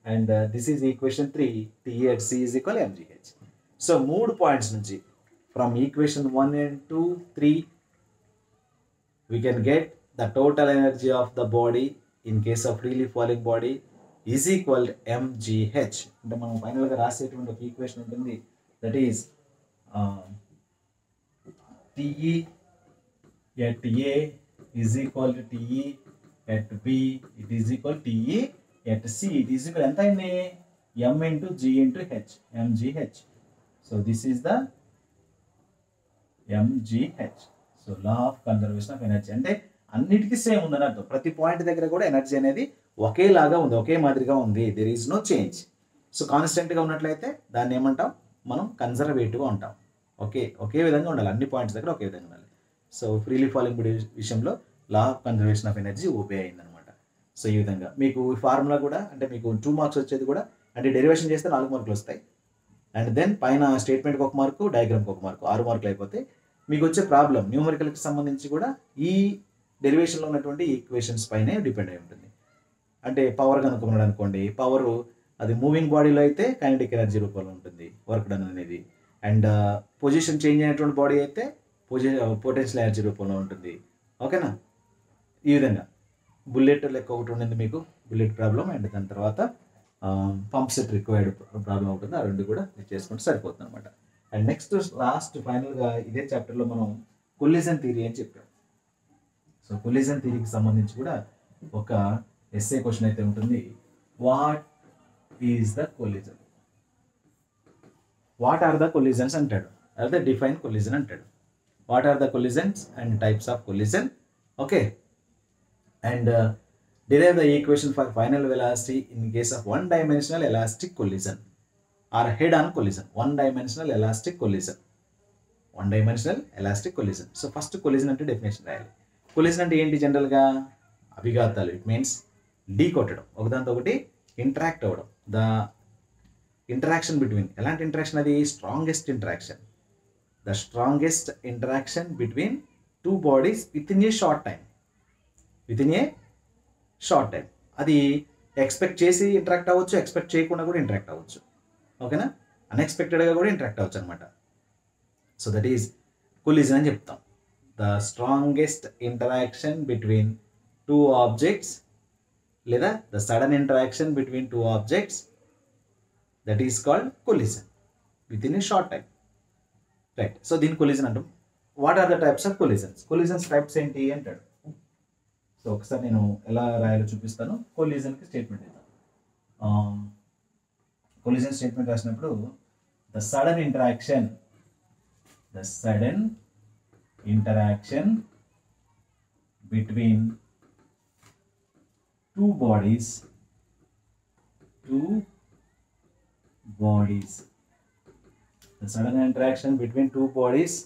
Speaker 1: and this is equation 3, TE at c is equal mgh. So 3 points nunchi from equation 1 and 2, 3 we can get the total energy of the body in case of freely falling body is equal to mgh. అంటే మనం final గా రాసేటువంటి ఒక equation ఉంటుంది, that is TE at A is equal to TE at B, it is equal to TE at C, it is equal ఎంత అయింది, m into g into h, mgh. So this is the mgh. So law of conservation of energy అంటే అన్నిటికీ same ఉందని అర్థం. ప్రతి point దగ్గర కూడా energy అనేది ఒకేలాగా ఉంది, ఒకే మాదిరిగా ఉంది. There is no change. So కాన్స్టెంట్గా ఉన్నట్లయితే దాన్ని ఏమంటాం మనం, కన్జర్వేటివ్గా ఉంటాం. ఒకే విధంగా ఉండాలి, అన్ని పాయింట్స్ దగ్గర ఒకే విధంగా ఉండాలి. సో ఫ్రీలీ ఫాలింగ్ బాడీ విషయంలో లా of conservation of energy obey అయిందనమాట. సో ఈ విధంగా మీకు ఫార్ములా కూడా, అంటే మీకు 2 మార్క్స్ వచ్చేది కూడా, అంటే డెరివేషన్ చేస్తే 4 మార్కులు వస్తాయి. అండ్ దెన్ పైన స్టేట్మెంట్కి 1 మార్కు, డయాగ్రామ్కి 1 మార్కు, 6 మార్కులు అయిపోతే మీకు వచ్చే ప్రాబ్లం న్యూమరికల్కి సంబంధించి కూడా ఈ డెరివేషన్లో ఉన్నటువంటి ఈక్వేషన్స్ పైనే డిపెండ్ అయి ఉంటుంది. అంటే పవర్ కనుక్కున్నాడు అనుకోండి, పవర్ అది మూవింగ్ బాడీలో అయితే కైనెటిక్ ఎనర్జీ రూపంలో ఉంటుంది వర్క్ డన్ అనేది. అండ్ పొజిషన్ చేంజ్ అయినటువంటి బాడీ అయితే పొటెన్షియల్ ఎనర్జీ రూపంలో ఉంటుంది. ఓకేనా, ఈ విధంగా బుల్లెట్ లెక్క ఒకటి ఉండింది మీకు, బుల్లెట్ ప్రాబ్లం. అండ్ దాని తర్వాత పంప్ సెట్ రిక్వైర్డ్ ప్రాబ్లం ఉంటుంది. ఆ రెండు కూడా మీరు చేసుకుంటే సరిపోతుంది అనమాట. అండ్ నెక్స్ట్ లాస్ట్ ఫైనల్గా ఇదే చాప్టర్లో మనం కొలిజన్ థియరీ అని చెప్పాం. సో కొలిజన్ థియరీకి సంబంధించి కూడా ఒక ఎస్ఏ క్వశ్చన్ అయితే ఉంటుంది. What is the collision, what are the collisions అంటాడు, అదే డిఫైన్ కొలిజన్ అంటాడు. What are the collisions and types of collision. Okay, and derive the equation for final velocity in case of one dimensional elastic collision or head on collision. One dimensional elastic collision, one dimensional elastic collision. So first collision అంటే definition రాయాలి. Collision అంటే ఏంటి, జనరల్గా అభిఘాతాలు. It means ఢీ కొట్టడం, ఒకదాంతో ఒకటి interact అవ్వడం. The interaction between, ఎలాంటి interaction అది, strongest interaction, the strongest interaction between 2 bodies with in a short time, within a short time. అది ఎక్స్పెక్ట్ చేసి ఇంటరాక్ట్ అవ్వచ్చు, ఎక్స్పెక్ట్ చేయకుండా కూడా ఇంటరాక్ట్ అవ్వచ్చు. ఓకేనా, అన్ఎక్స్పెక్టెడ్గా కూడా ఇంటరాక్ట్ అవ్వచ్చు అనమాట. సో దట్ ఈజ్ కొలిజన్ అని చెప్తాం. The strongest interaction between 2 objects, లేదా the sudden interaction between 2 objects, that is called collision within a short time. Right, so దీన్ని కొలిజన్ అంటాం. What are the types of collisions, collisions types ఏంటి అంటాడు. So ఒకసారి నేను ఎలా రాయాలో చూపిస్తాను. కొలిజన్కి స్టేట్మెంట్ ఇద్దాం. కొలిజన్ స్టేట్మెంట్ రాసినప్పుడు the sudden interaction between 2 bodies the sudden interaction between 2 bodies,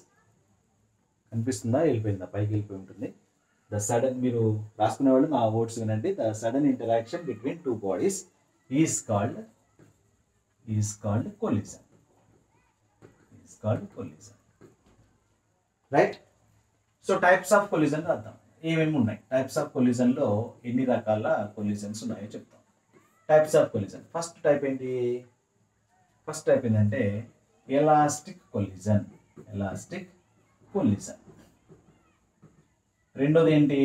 Speaker 1: కనిపిస్తుందా, వెళ్ళిపోయిందా, పైకి వెళ్ళిపోయి ఉంటుంది. ద సడన్, మీరు రాసుకునే వాళ్ళు నా వర్డ్స్ వినండి. The sudden interaction between 2 bodies is called collision. Right, so types of collision రాద్దాం. ఏమేమి ఉన్నాయి టైప్స్ ఆఫ్ కొలిజన్లో, ఎన్ని రకాల కొలిజన్స్ ఉన్నాయో చెప్తాం. Types of collision, first type ఏంటంటే ఎలాస్టిక్ కొలిజన్. రెండోది ఏంటి,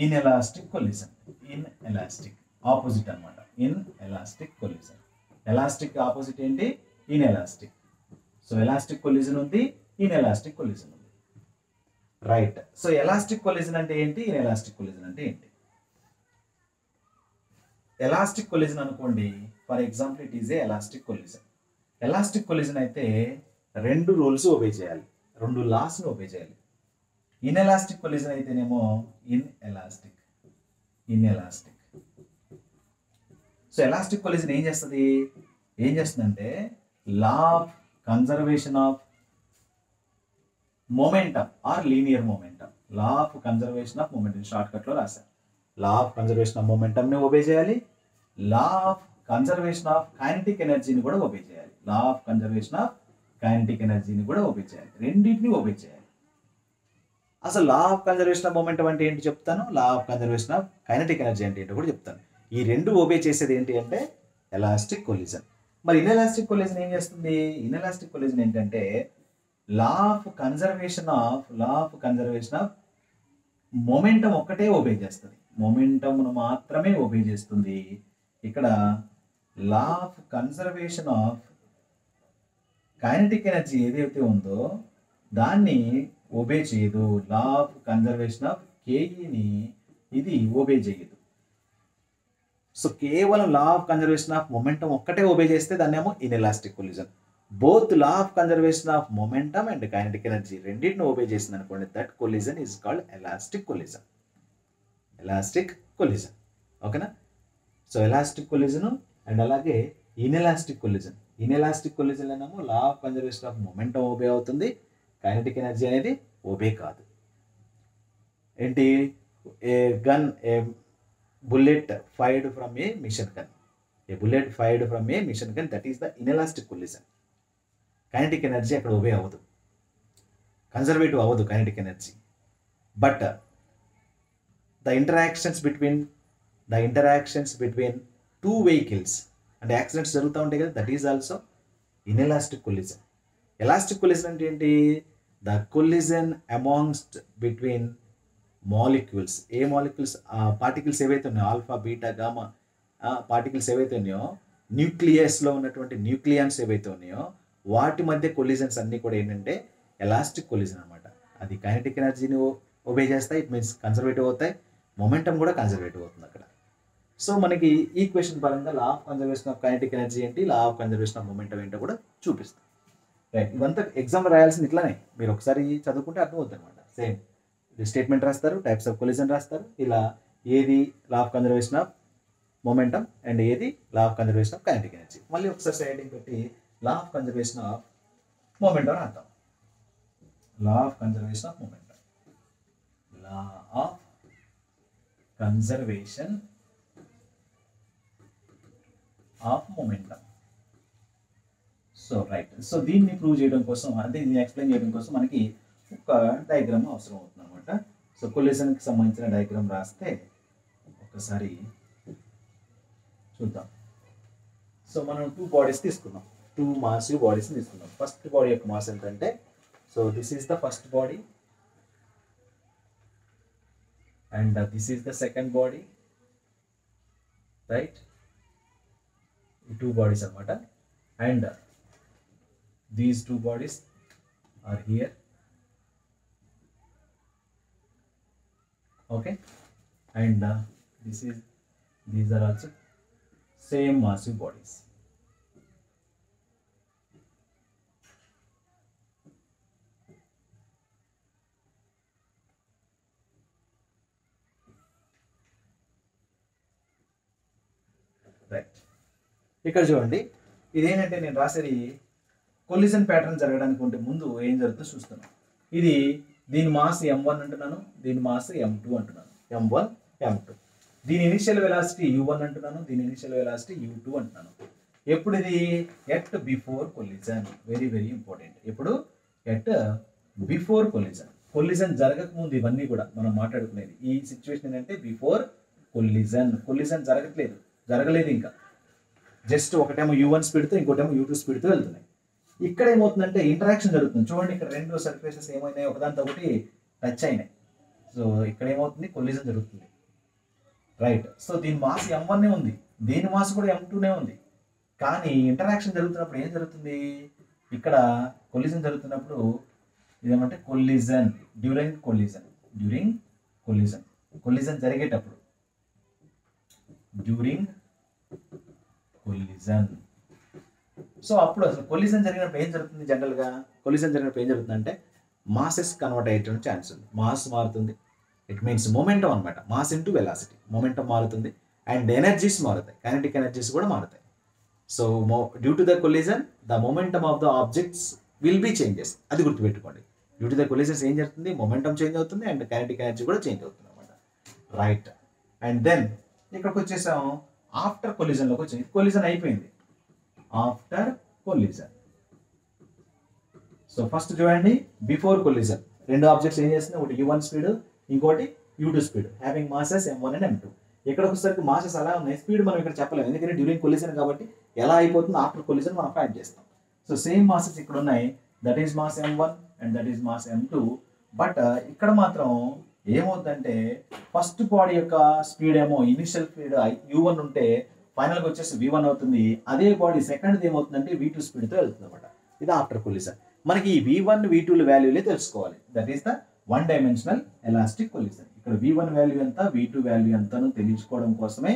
Speaker 1: ఇన్ఎలాస్టిక్ కొలిజన్. ఆపోజిట్ అనమాట, ఇన్ఎలాస్టిక్ కొలిజన్. ఎలాస్టిక్ ఆపోజిట్ ఏంటి, ఇన్ఎలాస్టిక్. సో ఎలాస్టిక్ కొలిజన్ ఉంది, ఇన్ఎలాస్టిక్ కొలిజన్ ఉంది. రైట్. సో ఎలాస్టిక్ కొలిజన్ అంటే ఏంటి, ఇన్ఎలాస్టిక్ కొలిజన్ అంటే ఏంటి? ఎలాస్టిక్ కొలిజన్ అనుకోండి, for example it is a elastic collision. Elastic collision అయితే 2 రూల్స్ ఒబే చేయాలి, 2 లాస్ని ఒబే చేయాలి. ఇన్ఎలాస్టిక్ కొలిజన్ అయితేనేమో ఇన్ఎలాస్టిక్. సో ఎలాస్టిక్ కొలిజన్ ఏం చేస్తుందంటే law of conservation of momentum or linear momentum. Law of conservation of momentum short cut లో రాశాను. Law of conservation of momentum ని obey చేయాలి, law of conservation of kinetic ఎనర్జీని కూడా obey చేయాలి. Law of conservation of kinetic ఎనర్జీని కూడా obey చేయాలి, రెండింటిని ఒబే చేయాలి. అసలు law of conservation of momentum అంటే ఏంటి చెప్తాను, law of conservation of kinetic energy అంటే ఏంటో కూడా చెప్తాను. ఈ 2 ఒబే చేసేది ఏంటి అంటే ఎలాస్టిక్ కొలిజన్. మరి ఇన్ఎలాస్టిక్ కొలిజన్ ఏం చేస్తుంది? ఇన్ఎలాస్టిక్ కొలిజన్ ఏంటంటే లా ఆఫ్ కన్జర్వేషన్ ఆఫ్ మొమెంటం ఒక్కటే ఒబే చేస్తుంది, మొమెంటంను మాత్రమే ఒబే చేస్తుంది. ఇక్కడ లా of conservation of kinetic energy ఏదైతే ఉందో దాన్ని ఒబే చేయదు. లా ఆఫ్ కన్జర్వేషన్ ఆఫ్ కేఈని ఇది ఒబే చేయదు. సో కేవలం లా ఆఫ్ కన్జర్వేషన్ ఆఫ్ మొమెంటం ఒక్కటే ఒబే చేస్తే దాన్ని ఏమో inelastic collision. Both law of conservation of momentum and kinetic energy రెండింటిని ఒబే చేసింది అనుకోండి, that collision is called elastic collision. ఓకేనా? సో ఎలాస్టిక్ కొలిజన్ అండ్ అలాగే ఇన్ఎలాస్టిక్ కొలిజన్. ఇన్ఎలాస్టిక్ కొలిజన్ ఏమో law of conservation of momentum obey అవుతుంది, kinetic energy అనేది obey కాదు. ఏంటి? A gun, a bullet fired from a machine gun. A bullet fired from a machine gun, that is the inelastic collision. Kinetic energy అక్కడ obey అవ్వదు, conservative అవ్వదు kinetic energy. But the interactions between 2 vehicles and accidents జరుగుతూ ఉంటాయి కదా, that is also inelastic collision. Elastic collision అంటే ఏంటి? The collision amongst between molecules. A molecules? Particles ఏవైతే ఉన్నాయో, ఆల్ఫా, బీటా, గామా పార్టికల్స్ ఏవైతే ఉన్నాయో, న్యూక్లియస్లో ఉన్నటువంటి న్యూక్లియన్స్ ఏవైతే ఉన్నాయో వాటి మధ్య కొలిజన్స్ అన్నీ కూడా ఏంటంటే ఎలాస్టిక్ కొలిజన్ అనమాట. అది కైనెటిక్ ఎనర్జీని ఒబే చేస్తాయి, ఇట్ మీన్స్ కన్జర్వేటివ్ అవుతాయి, మొమెంటం కూడా కన్జర్వేటివ్ అవుతుంది అక్కడ. సో మనకి ఈక్వేషన్ పరంగా law of conservation of kinetic energy ఏంటి, law of conservation of momentum ఏంటో కూడా చూపిస్తాం. రైట్. ఇవంతా ఎగ్జామ్ రాయాల్సింది ఇట్లానే, మీరు ఒకసారి చదువుకుంటే అర్థమవుతుంది అనమాట. సేమ్ స్టేట్మెంట్ రాస్తారు, టైప్స్ ఆఫ్ కొలిజన్ రాస్తారు, ఇలా ఏది law of conservation of momentum and ఏది law of conservation of kinetic energy. మళ్ళీ ఒకసారి సైడింగ్ పెట్టి law of conservation of momentum రాద్దాం. Law of conservation of momentum, law of conservation of momentum. So right. So దీన్ని ప్రూవ్ చేయడం కోసం, అంటే దీన్ని ఎక్స్ప్లెయిన్ చేయడం కోసం మనకి ఒక డయాగ్రామ్ అవసరం అవుతుంది అనమాట. సో కొలిజన్కి సంబంధించిన డయాగ్రామ్ రాస్తే ఒకసారి చూద్దాం. సో మనం 2 బాడీస్ తీసుకున్నాం, 2 మాసివ్ బాడీస్ తీసుకున్నాం. ఫస్ట్ బాడీ యొక్క మాస్ ఏంటంటే, so this is the first body and this is the second body, right? ఈ 2 బాడీస్ అనమాట. And these 2 bodies are here. Okay, and these are also same massive bodies. Right. ఇక్కడ చూడండి, ఇదేంటంటే నేను రాసేది collision pattern జరగడానికి ఉంటే ముందు ఏం జరుగుతుందో చూస్తున్నాను. ఇది దీని మాస్ m1 అంటున్నాను, దీని మాస్ m2 అంటున్నాను, m1 m2. దీని ఇనిషియల్ వెలాసిటీ u1 అంటున్నాను, దీని ఇనిషియల్ వెలాసిటీ u2 అంటున్నాను. ఎప్పుడు ఇది? At before collision. Very very important. ఎప్పుడు? At before collision. కొలిజన్ జరగక ముందు ఇవన్నీ కూడా మనం మాట్లాడుకునేది. ఈ సిచ్యువేషన్ ఏంటంటే బిఫోర్ కొలిజన్. కొలిజన్ జరగలేదు ఇంకా, జస్ట్ ఒకటేమో u1 స్పీడ్తో ఇంకోటేమో u2 స్పీడ్తో వెళ్తున్నాయి. ఇక్కడ ఏమవుతుందంటే ఇంటరాక్షన్ జరుగుతుంది. చూడండి, ఇక్కడ 2 సర్ఫేసెస్ ఏమైనాయి, ఒకదాంతో ఒకటి టచ్ అయినాయి. సో ఇక్కడ ఏమవుతుంది? కొలిజన్ జరుగుతుంది, రైట్? సో దీని మాస్ m1 ఉంది, దీని మాస్ కూడా m2 ఉంది. కానీ ఇంటరాక్షన్ జరుగుతున్నప్పుడు ఏం జరుగుతుంది? ఇక్కడ కొలిజన్ జరుగుతున్నప్పుడు ఇదేమంటే కొలిజన్, డ్యూరింగ్ కొలిజన్ జరిగేటప్పుడు, డ్యూరింగ్ కొలిజన్. సో అప్పుడు అసలు కొలిజన్ జరిగినప్పుడు ఏం జరుగుతుంది? జనరల్గా కొలిజన్ జరిగినప్పుడు ఏం జరుగుతుందంటే మాసెస్ కన్వర్ట్ అయ్యేటువంటి ఛాన్స్ ఉంది. మాస్ మారుతుంది, ఇట్ మీన్స్ మొమెంటం అనమాట. మాస్ ఇంటూ వెలాసిటీ, మొమెంటం మారుతుంది అండ్ ఎనర్జీస్ మారుతాయి, కైనెటిక్ ఎనర్జీస్ కూడా మారుతాయి. So due to the collision the momentum of the objects will be changes. అది గుర్తుపెట్టుకోండి. డ్యూ టు ద కొలిజన్స్ ఏం జరుగుతుంది? మొమెంటం చేంజ్ అవుతుంది అండ్ కైనెటిక్ ఎనర్జీ కూడా చేంజ్ అవుతుంది అనమాట. రైట్. అండ్ దెన్ ఇక్కడికి వచ్చేసాం ఆఫ్టర్ కొలిజన్లోకి వచ్చింది. కొలిజన్ అయిపోయింది. After collision. సో ఫస్ట్ చూడండి, బిఫోర్ కొలిజన్ రెండు ఆబ్జెక్ట్స్ ఏం చేస్తున్నాయి? ఒకటి u1 స్పీడ్, ఇంకోటి u2 speed, having masses m1 and m2. ఇక్కడ వచ్చేసరికి మాసెస్ అలా ఉన్నాయి, స్పీడ్ మనం ఇక్కడ చెప్పలేము ఎందుకంటే డ్యూరింగ్ కొలిజన్ కాబట్టి. ఎలా అయిపోతుంది ఆఫ్టర్ కొలిజన్ మనం ఫైండ్ చేస్తాం. సో సేమ్ మాసెస్ ఇక్కడ ఉన్నాయి, that is mass m1 and that is mass m2. But ఇక్కడ మాత్రం ఏమవుతుందంటే ఫస్ట్ బాడీ యొక్క స్పీడ్ ఏమో ఇనిషియల్ స్పీడ్ u1 ఉంటే ఫైనల్గా వచ్చేసి v1 అవుతుంది. అదే బాడీ సెకండ్ ఏమవుతుందంటే v2 స్పీడ్తో వెళ్తుంది అనమాట. ఇది ఆఫ్టర్ కొలిజన్. మనకి ఈ v1 v2 వాల్యూలే తెలుసుకోవాలి. That is the one dimensional elastic collision. ఇక్కడ v1 వాల్యూ ఎంత, v2 వాల్యూ ఎంతను తెలుసుకోవడం కోసమే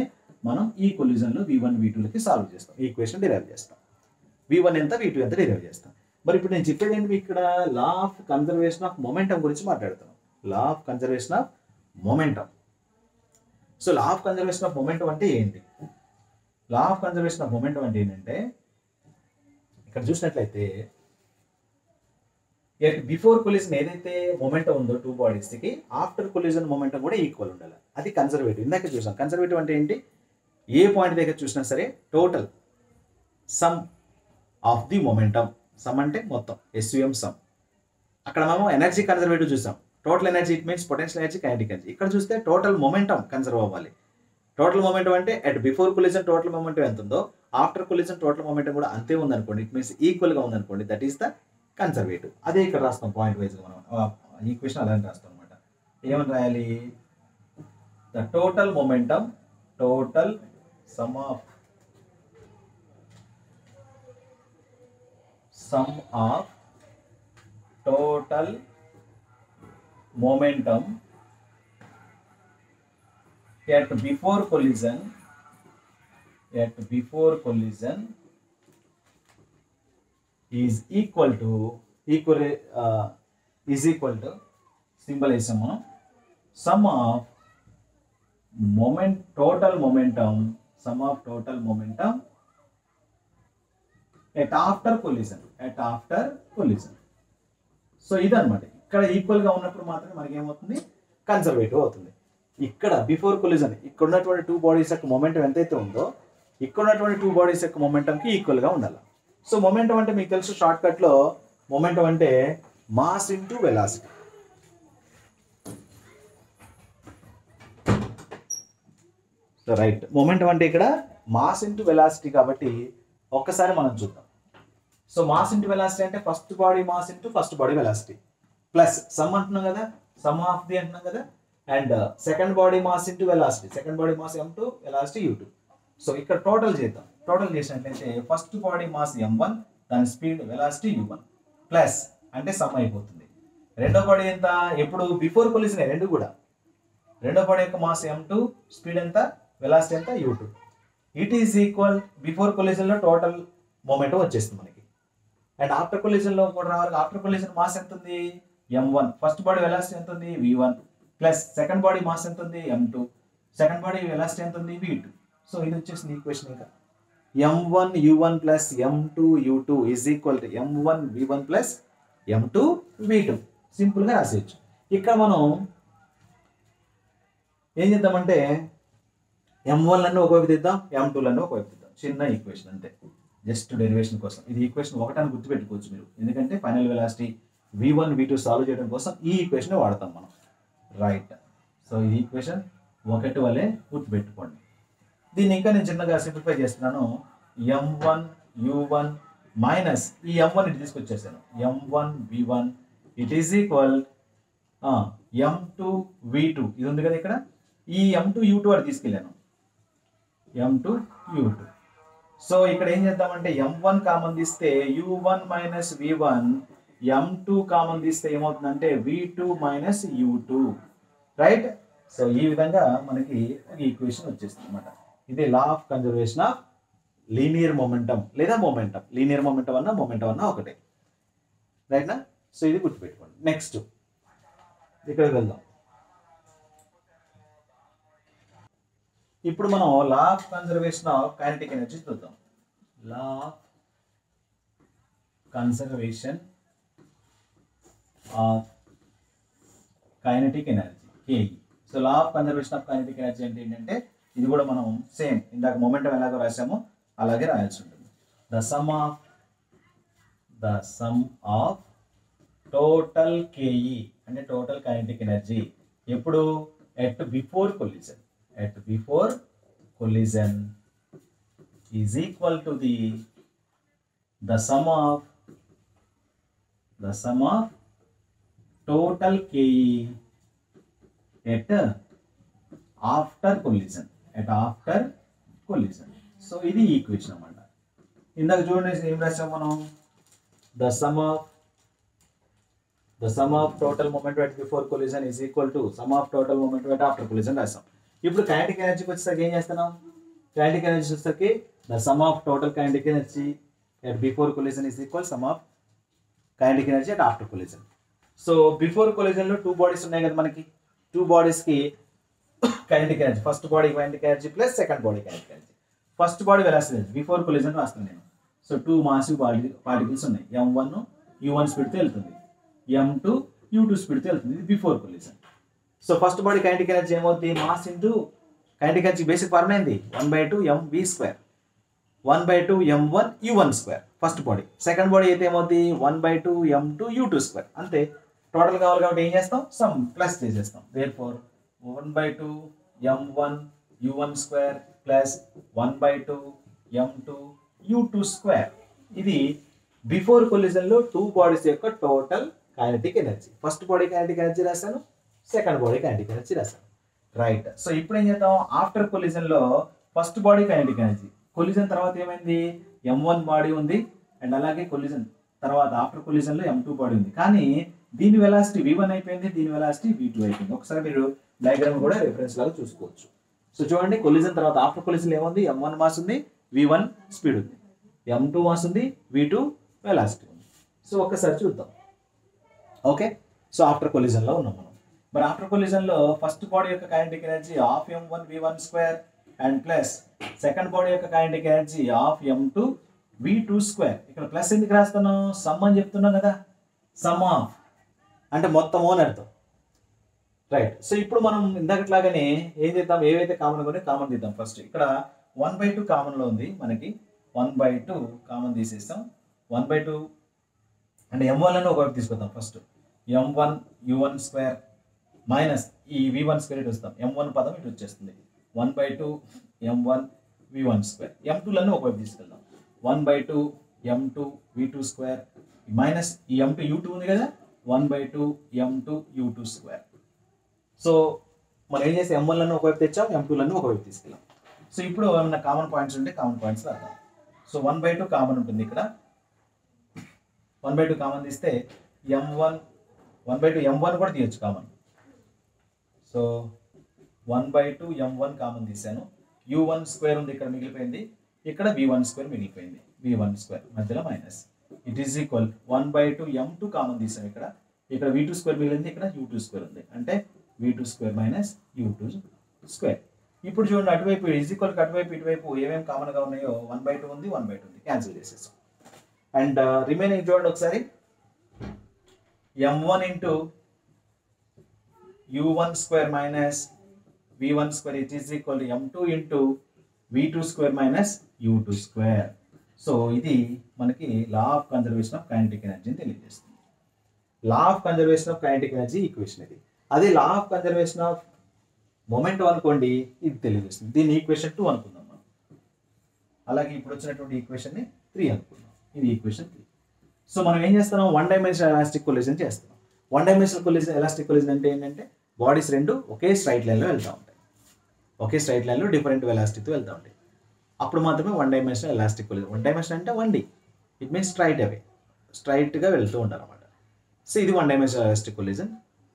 Speaker 1: మనం ఈ కొలిజన్లో v1 v2లకి సాల్వ్ చేస్తాం, ఈ ఈక్వేషన్ డిరైవ్ చేస్తాం. v1 ఎంత, v2 ఎంత డిరైవ్ చేస్తాం. మరి ఇప్పుడు నేను చెప్పేది ఏంటి? ఇక్కడ లా ఆఫ్ కన్జర్వేషన్ ఆఫ్ మొమెంటం గురించి మాట్లాడుతున్నాం. లా of conservation of momentum. So law of conservation of momentum అంటే ఏంటి? Law of conservation of momentum అంటే ఏంటంటే ఇక్కడ చూసినట్లయితే బిఫోర్ కొలిజన్ ఏదైతే మొమెంటం ఉందో టూ బాడీస్కి, ఆఫ్టర్ కొలిజన్ మొమెంటం కూడా ఈక్వల్ ఉండాలి. అది కన్జర్వేటివ్. ఇందాక చూసాం. కన్జర్వేటివ్ అంటే ఏంటి? ఏ పాయింట్ దగ్గర చూసినా సరే total some of the momentum. Some అంటే మొత్తం, SUM సమ్. అక్కడ మేము ఎనర్జీ కన్జర్వేటివ్ చూసాం. Total energy it means potential energy, kinetic energy. ఇక్కడ చూస్తే టోటల్ మొమెంటం కన్జర్వ్ అవ్వాలి. టోటల్ మొమెంటం అంటే at before collision total momentum ఎంత ఉందో ఆఫ్టర్ కొలిజన్ టోటల్ మొమెంటం కూడా అంతే ఉందనుకోండి, ఇట్ మీన్స్ ఈక్వల్గా ఉందనుకోండి, దట్ ఈస్ ద కన్జర్వేటివ్. అదే ఇక్కడ రాస్తాం పాయింట్ వైజ్గా మనం ఈక్వేషన్ అలానే రాస్తాం అనమాట. ఏమని రాయాలి? The total momentum, total some of total momentum at before collision is equal to symbol వేసాము sum of total momentum at after collision. So ఇదన్నమాట. ఇక్కడ ఈక్వల్గా ఉన్నప్పుడు మాత్రమే మనకి ఏమవుతుంది? కన్జర్వేటివ్ అవుతుంది. ఇక్కడ బిఫోర్ కొలిజన్ ఇక్కడ ఉన్నటువంటి టూ బాడీస్ యొక్క మొమెంటం ఎంతైతే ఉందో ఇక్కడ ఉన్నటువంటి టూ బాడీస్ యొక్క మొమెంటంకి ఈక్వల్గా ఉండాలి. సో మొమెంటం అంటే మీకు తెలుసు, షార్ట్ కట్లో మొమెంటం అంటే mass into velocity. So right, momentum అంటే ఇక్కడ మాస్ ఇంటూ వెలాసిటీ కాబట్టి ఒక్కసారి మనం చూద్దాం. సో మాస్ ఇంటూ వెలాసిటీ అంటే first body mass into first body velocity plus some అంటున్నాం కదా, సమ్ ఆఫ్ ది అంటున్నాం కదా, and second body mass into velocity, second body mass m2, velocity u2. So ఇక్కడ టోటల్ చేద్దాం. టోటల్ చేసినట్లయితే first body mass m1, దాని speed velocity u1 plus అంటే some అయిపోతుంది. రెండో బాడీ ఎంత? ఎప్పుడు బిఫోర్ కొలిజన్ రెండు కూడా. రెండో బాడీ యొక్క మాస్ m2, స్పీడ్ ఎంత, వెలాసిటీ ఎంత, u2. It is equal before కొలిజన్లో టోటల్ మొమెంటం వచ్చేస్తుంది మనకి. అండ్ ఆఫ్టర్ కొలిజన్లో కూడా రావాలి. ఆఫ్టర్ కొలిజన్ మాస్ ఎంత ఉంది? m1. ఫస్ట్ బాడీ వెలాసిటీ ఎంత ఉంది? v1 plus second body mass ఎంత ఉంది? m2. సెకండ్ బాడీ వెలాసిటీ ఎంత ఉంది? v2. సో ఇది వచ్చేసింది ఈక్వేషన్. ఇంకా m1 u1 plus m2 u2 is equal to m1 v1 plus m2 v2. సింపుల్గా రాసేయచ్చు. ఇక్కడ మనం ఏం చేద్దామంటే m1లను ఒకవైపు తీద్దాం, m2లను ఒకవైపు తీద్దాం. చిన్న ఈక్వేషన్ అంతే, జస్ట్ డెరివేషన్ కోసం. ఇది ఈక్వేషన్ 1 అని గుర్తుపెట్టుకోవచ్చు మీరు, ఎందుకంటే final velocity v1 v2 solve చేయడం కోసం ఈ ఈక్వేషన్ వాడతాం మనం. రైట్. సో ఈ ఈక్వేషన్ 1 వలె గుర్తుపెట్టుకోండి. దీన్ని ఇంకా నేను చిన్నగా సింప్లిఫై చేస్తున్నాను. m1 u1 మైనస్ ఈ m1 ఇటు తీసుకొచ్చేసాను, m1 v1 it is equal m2 v2. ఇది ఉంది కదా ఇక్కడ, ఈ m2 u2 అది తీసుకెళ్ళాను, m2 u2 సో ఇక్కడ ఏం చేద్దామంటే m1 కామన్ తీస్తే u1 minus v1, m2 common తీస్తే ఏమవుతుందంటే v2 minus u2, right. So ఈ విధంగా మనకి ఒక ఈక్వేషన్ వచ్చేస్తుంది అనమాట. ఇది లా of conservation of linear momentum లేదా మొమెంటం. లీనియర్ మొమెంటం అన్నా ఒకటే, రైట్ నా. సో ఇది గుర్తుపెట్టుకోండి. నెక్స్ట్ ఇక్కడికి వెళ్దాం. ఇప్పుడు మనం law of conservation of kinetic energy చూద్దాం. Law of conservation of kinetic energy KE. So law of conservation of kinetic energy అంటే ఏంటంటే ఇది కూడా మనం సేమ్ ఇందాక మొమెంటం ఎలాగో రాసామో అలాగే రాయాల్సి ఉంటుంది. The sum of total KE అంటే టోటల్ కైనెటిక్ ఎనర్జీ ఎప్పుడు at before collision is equal to the sum of total KE at after collision. So ఇది ఈక్వేషన్ అన్నమాట. ఇందాక చూడండి ఏం రాసాం మనం, the sum of total momentum at before collision is equal to sum of total momentum at after collision రాసాం. ఇప్పుడు kinetic ఎనర్జీకి వచ్చేసరికి ఏం చేస్తున్నాం, కైనెటిక్ ఎనర్జీ వచ్చేసరికి the sum of total kinetic energy at before collision is equal sum of kinetic energy at after collision. So before కొలిజన్లో 2 bodies ఉన్నాయి కదా మనకి. 2 బాడీస్కి kinetic energy, first body kinetic energy plus second body kinetic energy. First body velocity before collision రాస్తాను నేను. So 2 massive particles ఉన్నాయి. m1 u1 స్పీడ్తో వెళ్తుంది, m2 u2 స్పీడ్తో వెళ్తుంది. ఇది before collision. So first body kinetic energy ఏమవుతుంది, mass into kinetic energy basic formula ఏంది 1/2 mv², 1/2 m1 u1². First body. Second body అయితే ఏమవుతుంది 1/2 m2 u2². అంతే. టోటల్ కావాలి కాబట్టి ఏం చేస్తాం, సమ్ ప్లస్ చేసేస్తాం. Therefore 1/2 m1 u1² plus 1/2 m2 u2². ఇది బిఫోర్ కొలిజన్లో 2 బాడీస్ యొక్క total kinetic energy. First body kinetic energy రాశాను, సెకండ్ బాడీ కైనెటిక్ ఎనర్జీ రాశాను, రైట్. సో ఇప్పుడు ఏం చేద్దాం, ఆఫ్టర్ కొలిజన్లో first body kinetic energy. Collision తర్వాత ఏమైంది, m1 బాడీ ఉంది అండ్ అలాగే కొలిజన్ తర్వాత ఆఫ్టర్ కొలిజన్లో m2 బాడీ ఉంది. కానీ దీని వెలాసిటీ v1 అయిపోయింది, దీని వెలాసిటీ v2 అయిపోయింది. ఒకసారి మీరు డయాగ్రామ్ కూడా రిఫరెన్స్ లాగా చూసుకోవచ్చు. సో చూడండి, కొలిజన్ తర్వాత ఆఫ్టర్ కొలిజన్ ఏముంది, m1 మాస్ ఉంది, v1 స్పీడ్ ఉంది, m2 మాస్ ఉంది, v2 వెలాసిటీ ఉంది. సో ఒక్కసారి చూద్దాం. ఓకే, సో ఆఫ్టర్ కొలిజన్లో ఉన్నాం మనం. మరి ఆఫ్టర్ కొలిజన్లో ఫస్ట్ బాడీ యొక్క kinetic energy of m1 v1² and plus second body యొక్క kinetic energy of m2 v2². ఇక్కడ ప్లస్ ఎందుకు రాస్తున్నాం, సమ్ అని చెప్తున్నాం కదా. సమ్ ఆఫ్ అంటే మొత్తము అని అర్థం, రైట్. సో ఇప్పుడు మనం ఇందాకట్లాగానే ఏం చేద్దాం, ఏవైతే కామన్ కొని కామన్ తీద్దాం. ఫస్ట్ ఇక్కడ 1/2 కామన్లో ఉంది మనకి, 1/2 కామన్ తీసేస్తాం. 1/2 అంటే m1 అని ఒకటి తీసుకొద్దాం. ఫస్ట్ m1 u1² మైనస్ ఈ v1² ఇటు వస్తాం, m1 పదం ఇటు వచ్చేస్తుంది. 1/2 m1 v1². m2లను ఒకవైపు తీసుకెళ్దాం. 1/2 m2 v2² మైనస్ ఈ m2 u2 ఉంది కదా, 1/2 m2 u2². సో మనం ఏం చేస్తే m1లను ఒకవైపు తెచ్చాం, m2లను ఒకవైపు తీసుకెళ్ళాం. సో ఇప్పుడు ఏమన్నా కామన్ పాయింట్స్ ఉంటే కామన్ పాయింట్స్ రాద్దాం. సో 1/2 కామన్ ఉంటుంది ఇక్కడ. 1/2 కామన్ తీస్తే m1 1/2 m1 కూడా తీయచ్చు కామన్. సో 1/2 m1 కామన్ తీసాను. u1² ఉంది ఇక్కడ మిగిలిపోయింది, ఇక్కడ v1² మిగిలిపోయింది, v1² మధ్యలో minus. It is equal 1/2 m2 common తీసాం ఇక్కడ, ఇక్కడ v2² మిగిలింది, ఇక్కడ u2² ఉంది, అంటే v2² మైనస్ u2². ఇప్పుడు చూడండి, అటువైపు ఈజ్ ఈక్వల్ అటువైపు ఇటువైపు ఏమేమి కామన్గా ఉన్నాయో 1/2 ఉంది, 1/2 ఉంది, క్యాన్సిల్ చేసేసాం. అండ్ రిమైనింగ్ చూడండి ఒకసారి, m1 into u1² minus v1² it is equal m2 into v2² minus u2². So ఇది మనకి లా ఆఫ్ కన్జర్వేషన్ ఆఫ్ కైనెటిక్ ఎనర్జీని తెలియజేస్తుంది. లా of conservation of kinetic energy equation ఇది. అదే లా ఆఫ్ కన్జర్వేషన్ ఆఫ్ మొమెంటం అనుకోండి, ఇది తెలియజేస్తుంది. దీన్ని ఈక్వేషన్ 2 అనుకుందాం మనం. అలాగే ఇప్పుడు వచ్చినటువంటి ఈక్వేషన్ని 3 అనుకుందాం. ఇది ఈక్వేషన్ 3. సో మనం ఏం చేస్తున్నాం, 1 డైమెన్షనల్ ఎలాస్టిక్ కొలిజన్ చేస్తున్నాం. 1 డైమెన్షనల్ కొలిజన్ ఎలాస్టిక్ కొలిజన్ అంటే ఏంటంటే బాడీస్ రెండు ఒకే స్ట్రైట్ లైన్లో వెళ్తూ ఉంటాయి, ఒకే స్ట్రైట్ లైన్లో డిఫరెంట్ వెలాసిటీతో వెళ్తూ ఉంటాయి. అప్పుడు మాత్రమే one dimensional elastic collision. One dimension అంటే 1D, ఇట్ మీన్స్ స్ట్రైట్ అవే, స్ట్రైట్గా వెళ్తూ ఉంటారు అనమాట. సో ఇది one dimensional elastic collision.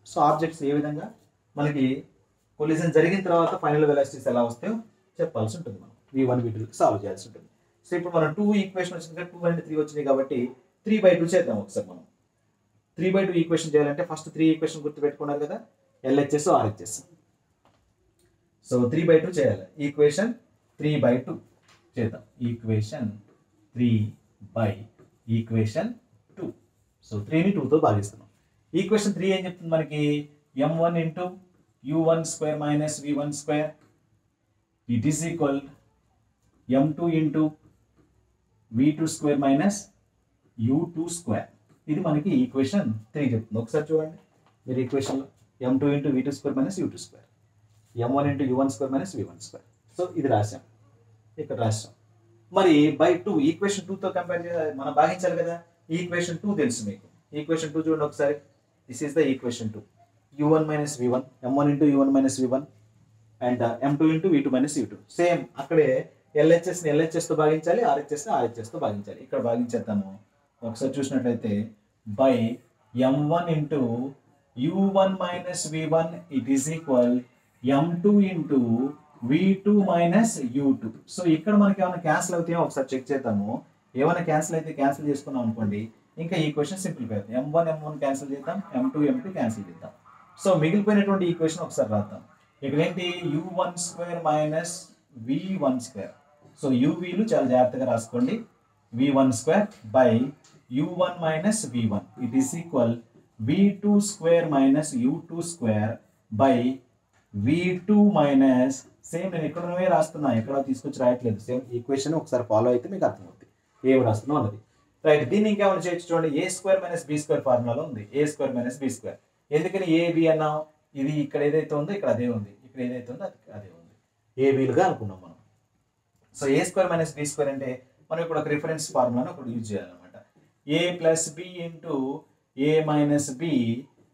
Speaker 1: So objects ఏ విధంగా మనకి కొలిజన్ జరిగిన తర్వాత ఫైనల్ వెలాసిటీస్ ఎలా వస్తాయో చెప్పాల్సి ఉంటుంది. మనం V1 V2 సాల్వ్ చేయాల్సి ఉంటుంది. సో ఇప్పుడు మనం 2 ఈక్వేషన్ వచ్చింది కదా, 2 and 3 వచ్చినాయి కాబట్టి 3/2 చేద్దాం ఒకసారి. మనం 3/2 ఈక్వేషన్ చేయాలంటే ఫస్ట్ 3 ఈక్వేషన్ గుర్తుపెట్టుకున్నారు కదా, LHS RHS. సో 3/2 చేయాలి. ఈక్వేషన్ 3/2 చేద్దాం. Equation 3 equation 2. సో 3ని 2తో భాగిస్తున్నాం. ఈక్వేషన్ 3 ఏం చెప్తుంది మనకి? m1 into u1 square minus v1 square it is equal m2 into v2 square minus u2 square. ఇది మనకి ఈక్వేషన్ 3 చెప్తుంది. ఒకసారి చూడండి మీరు ఈక్వేషన్లో m2 into v2 square minus u2 square, m1 into u1 square minus v1 square. So ఇది రాసాం, ఇక్కడ రాసాం. మరి బై 2 ఈక్వేషన్ 2తో కంపేర్ చేయాలి, మనం భాగించాలి కదా. ఈక్వేషన్ 2 తెలుసు మీకు. ఈక్వేషన్ 2 చూడండి ఒకసారి. This is the equation 2. u1 minus v1, m1 into u1 minus v1 and m2 into v2 minus u2. Same అక్కడే LHSని LHSతో భాగించాలి, RHSని RHSతో భాగించాలి. ఇక్కడ భాగించేద్దాము. ఒకసారి చూసినట్లయితే by m1 into u1 minus v1 it is equal m2 into v2 minus u2. So ఇక్కడ మనకి ఏమైనా cancel అవుతాయో ఒకసారి చెక్ చేద్దాము. ఏమైనా క్యాన్సిల్ అయితే క్యాన్సిల్ చేసుకున్నాం అనుకోండి, ఇంకా ఈ క్వశ్చన్ సింప్లిఫై అవుతుంది. m1 క్యాన్సిల్ చేద్దాం, m2 క్యాన్సిల్ చేద్దాం. సో మిగిలిపోయినటువంటి ఈక్వేషన్ ఒకసారి రాద్దాం. ఇక్కడ ఏంటి? u1 square minus v1 square. So uvలు చాలా జాగ్రత్తగా రాసుకోండి. v1 square by u1 minus v1 it is equal v2 square minus u2 square by v2 minus, same నేను ఎక్కడనే రాస్తున్నా, ఎక్కడ తీసుకొచ్చి రాయట్లేదు. సేమ్ ఈక్వేషన్ ఒకసారి ఫాలో అయితే మీకు అర్థమవుతుంది ఏమి రాస్తున్నాం అన్నది. రైట్, దీన్ని ఇంకేమైనా చేయొచ్చు చూడండి. ఏ స్క్వేర్ మైనస్ బి స్క్వేర్ ఫార్ములాలో ఉంది. ఏ స్క్వేర్ మైనస్ బి స్క్వేర్. ఎందుకని ఏబి అన్నాం? ఇది ఇక్కడ ఏదైతే ఉందో ఇక్కడ అదే ఉంది, ఇక్కడ ఏదైతే ఉందో అదే ఉంది, ఏబీలుగా అనుకున్నాం మనం. So a square minus b square అంటే మనం ఇప్పుడు ఒక రిఫరెన్స్ ఫార్ములాను ఒకటి యూజ్ చేయాలన్నమాట. A plus b into a minus b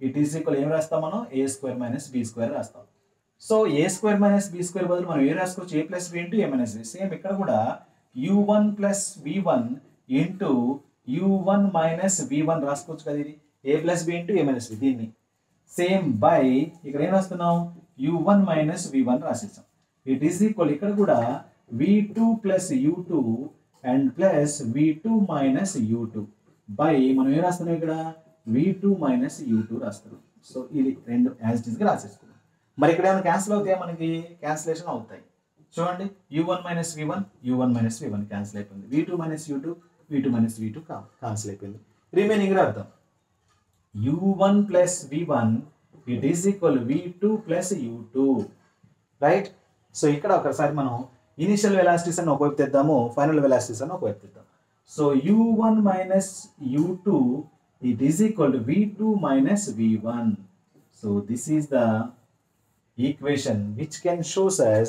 Speaker 1: it is equal ఏం రాస్తాం మనం? A square minus b square రాస్తాం. So a square minus b square బదులు మనం ఏ రాసుకోవచ్చు? A plus b into a minus b. Same ఇక్కడ కూడా u1 plus v1 into u1 minus v1 రాసుకోవచ్చు కదా. ఇది a plus b into a minus b. దీన్ని సేమ్ బై ఇక్కడ ఏం రాస్తున్నాం? u1 మైనస్ v1 రాసేసాం. ఇట్ ఈస్ ఈక్వల్ ఇక్కడ కూడా v2 plus u2 and plus v2 minus u2 by మనం ఏం రాస్తున్నాం ఇక్కడ? v2 మైనస్ u2 రాస్తున్నాం. సో ఇది రెండు యాజ్ ఇట్ ఈస్గా రాసేసుకున్నాం. మరి ఇక్కడ ఏమైనా క్యాన్సిల్ అవుతాయా? మనకి క్యాన్సిలేషన్ అవుతాయి. చూడండి u1 మైనస్ v1 క్యాన్సిల్ అయిపోయింది. v2 minus u2 minus v2 cancel అయిపోయింది. రిమైనింగ్ రాద్దాం. u1 plus v1 it is equal v2 plus u2. Right. So ఇక్కడ ఒకసారి మనం ఇనిషియల్ వెలాసిటీస్ అని ఒకవైపు తెద్దాము, ఫైనల్ వెలాసిటీస్ అని ఒకవైపు తెద్దాం. So u1 minus u2 it is equal v2 minus v1. So this is the equation which can shows us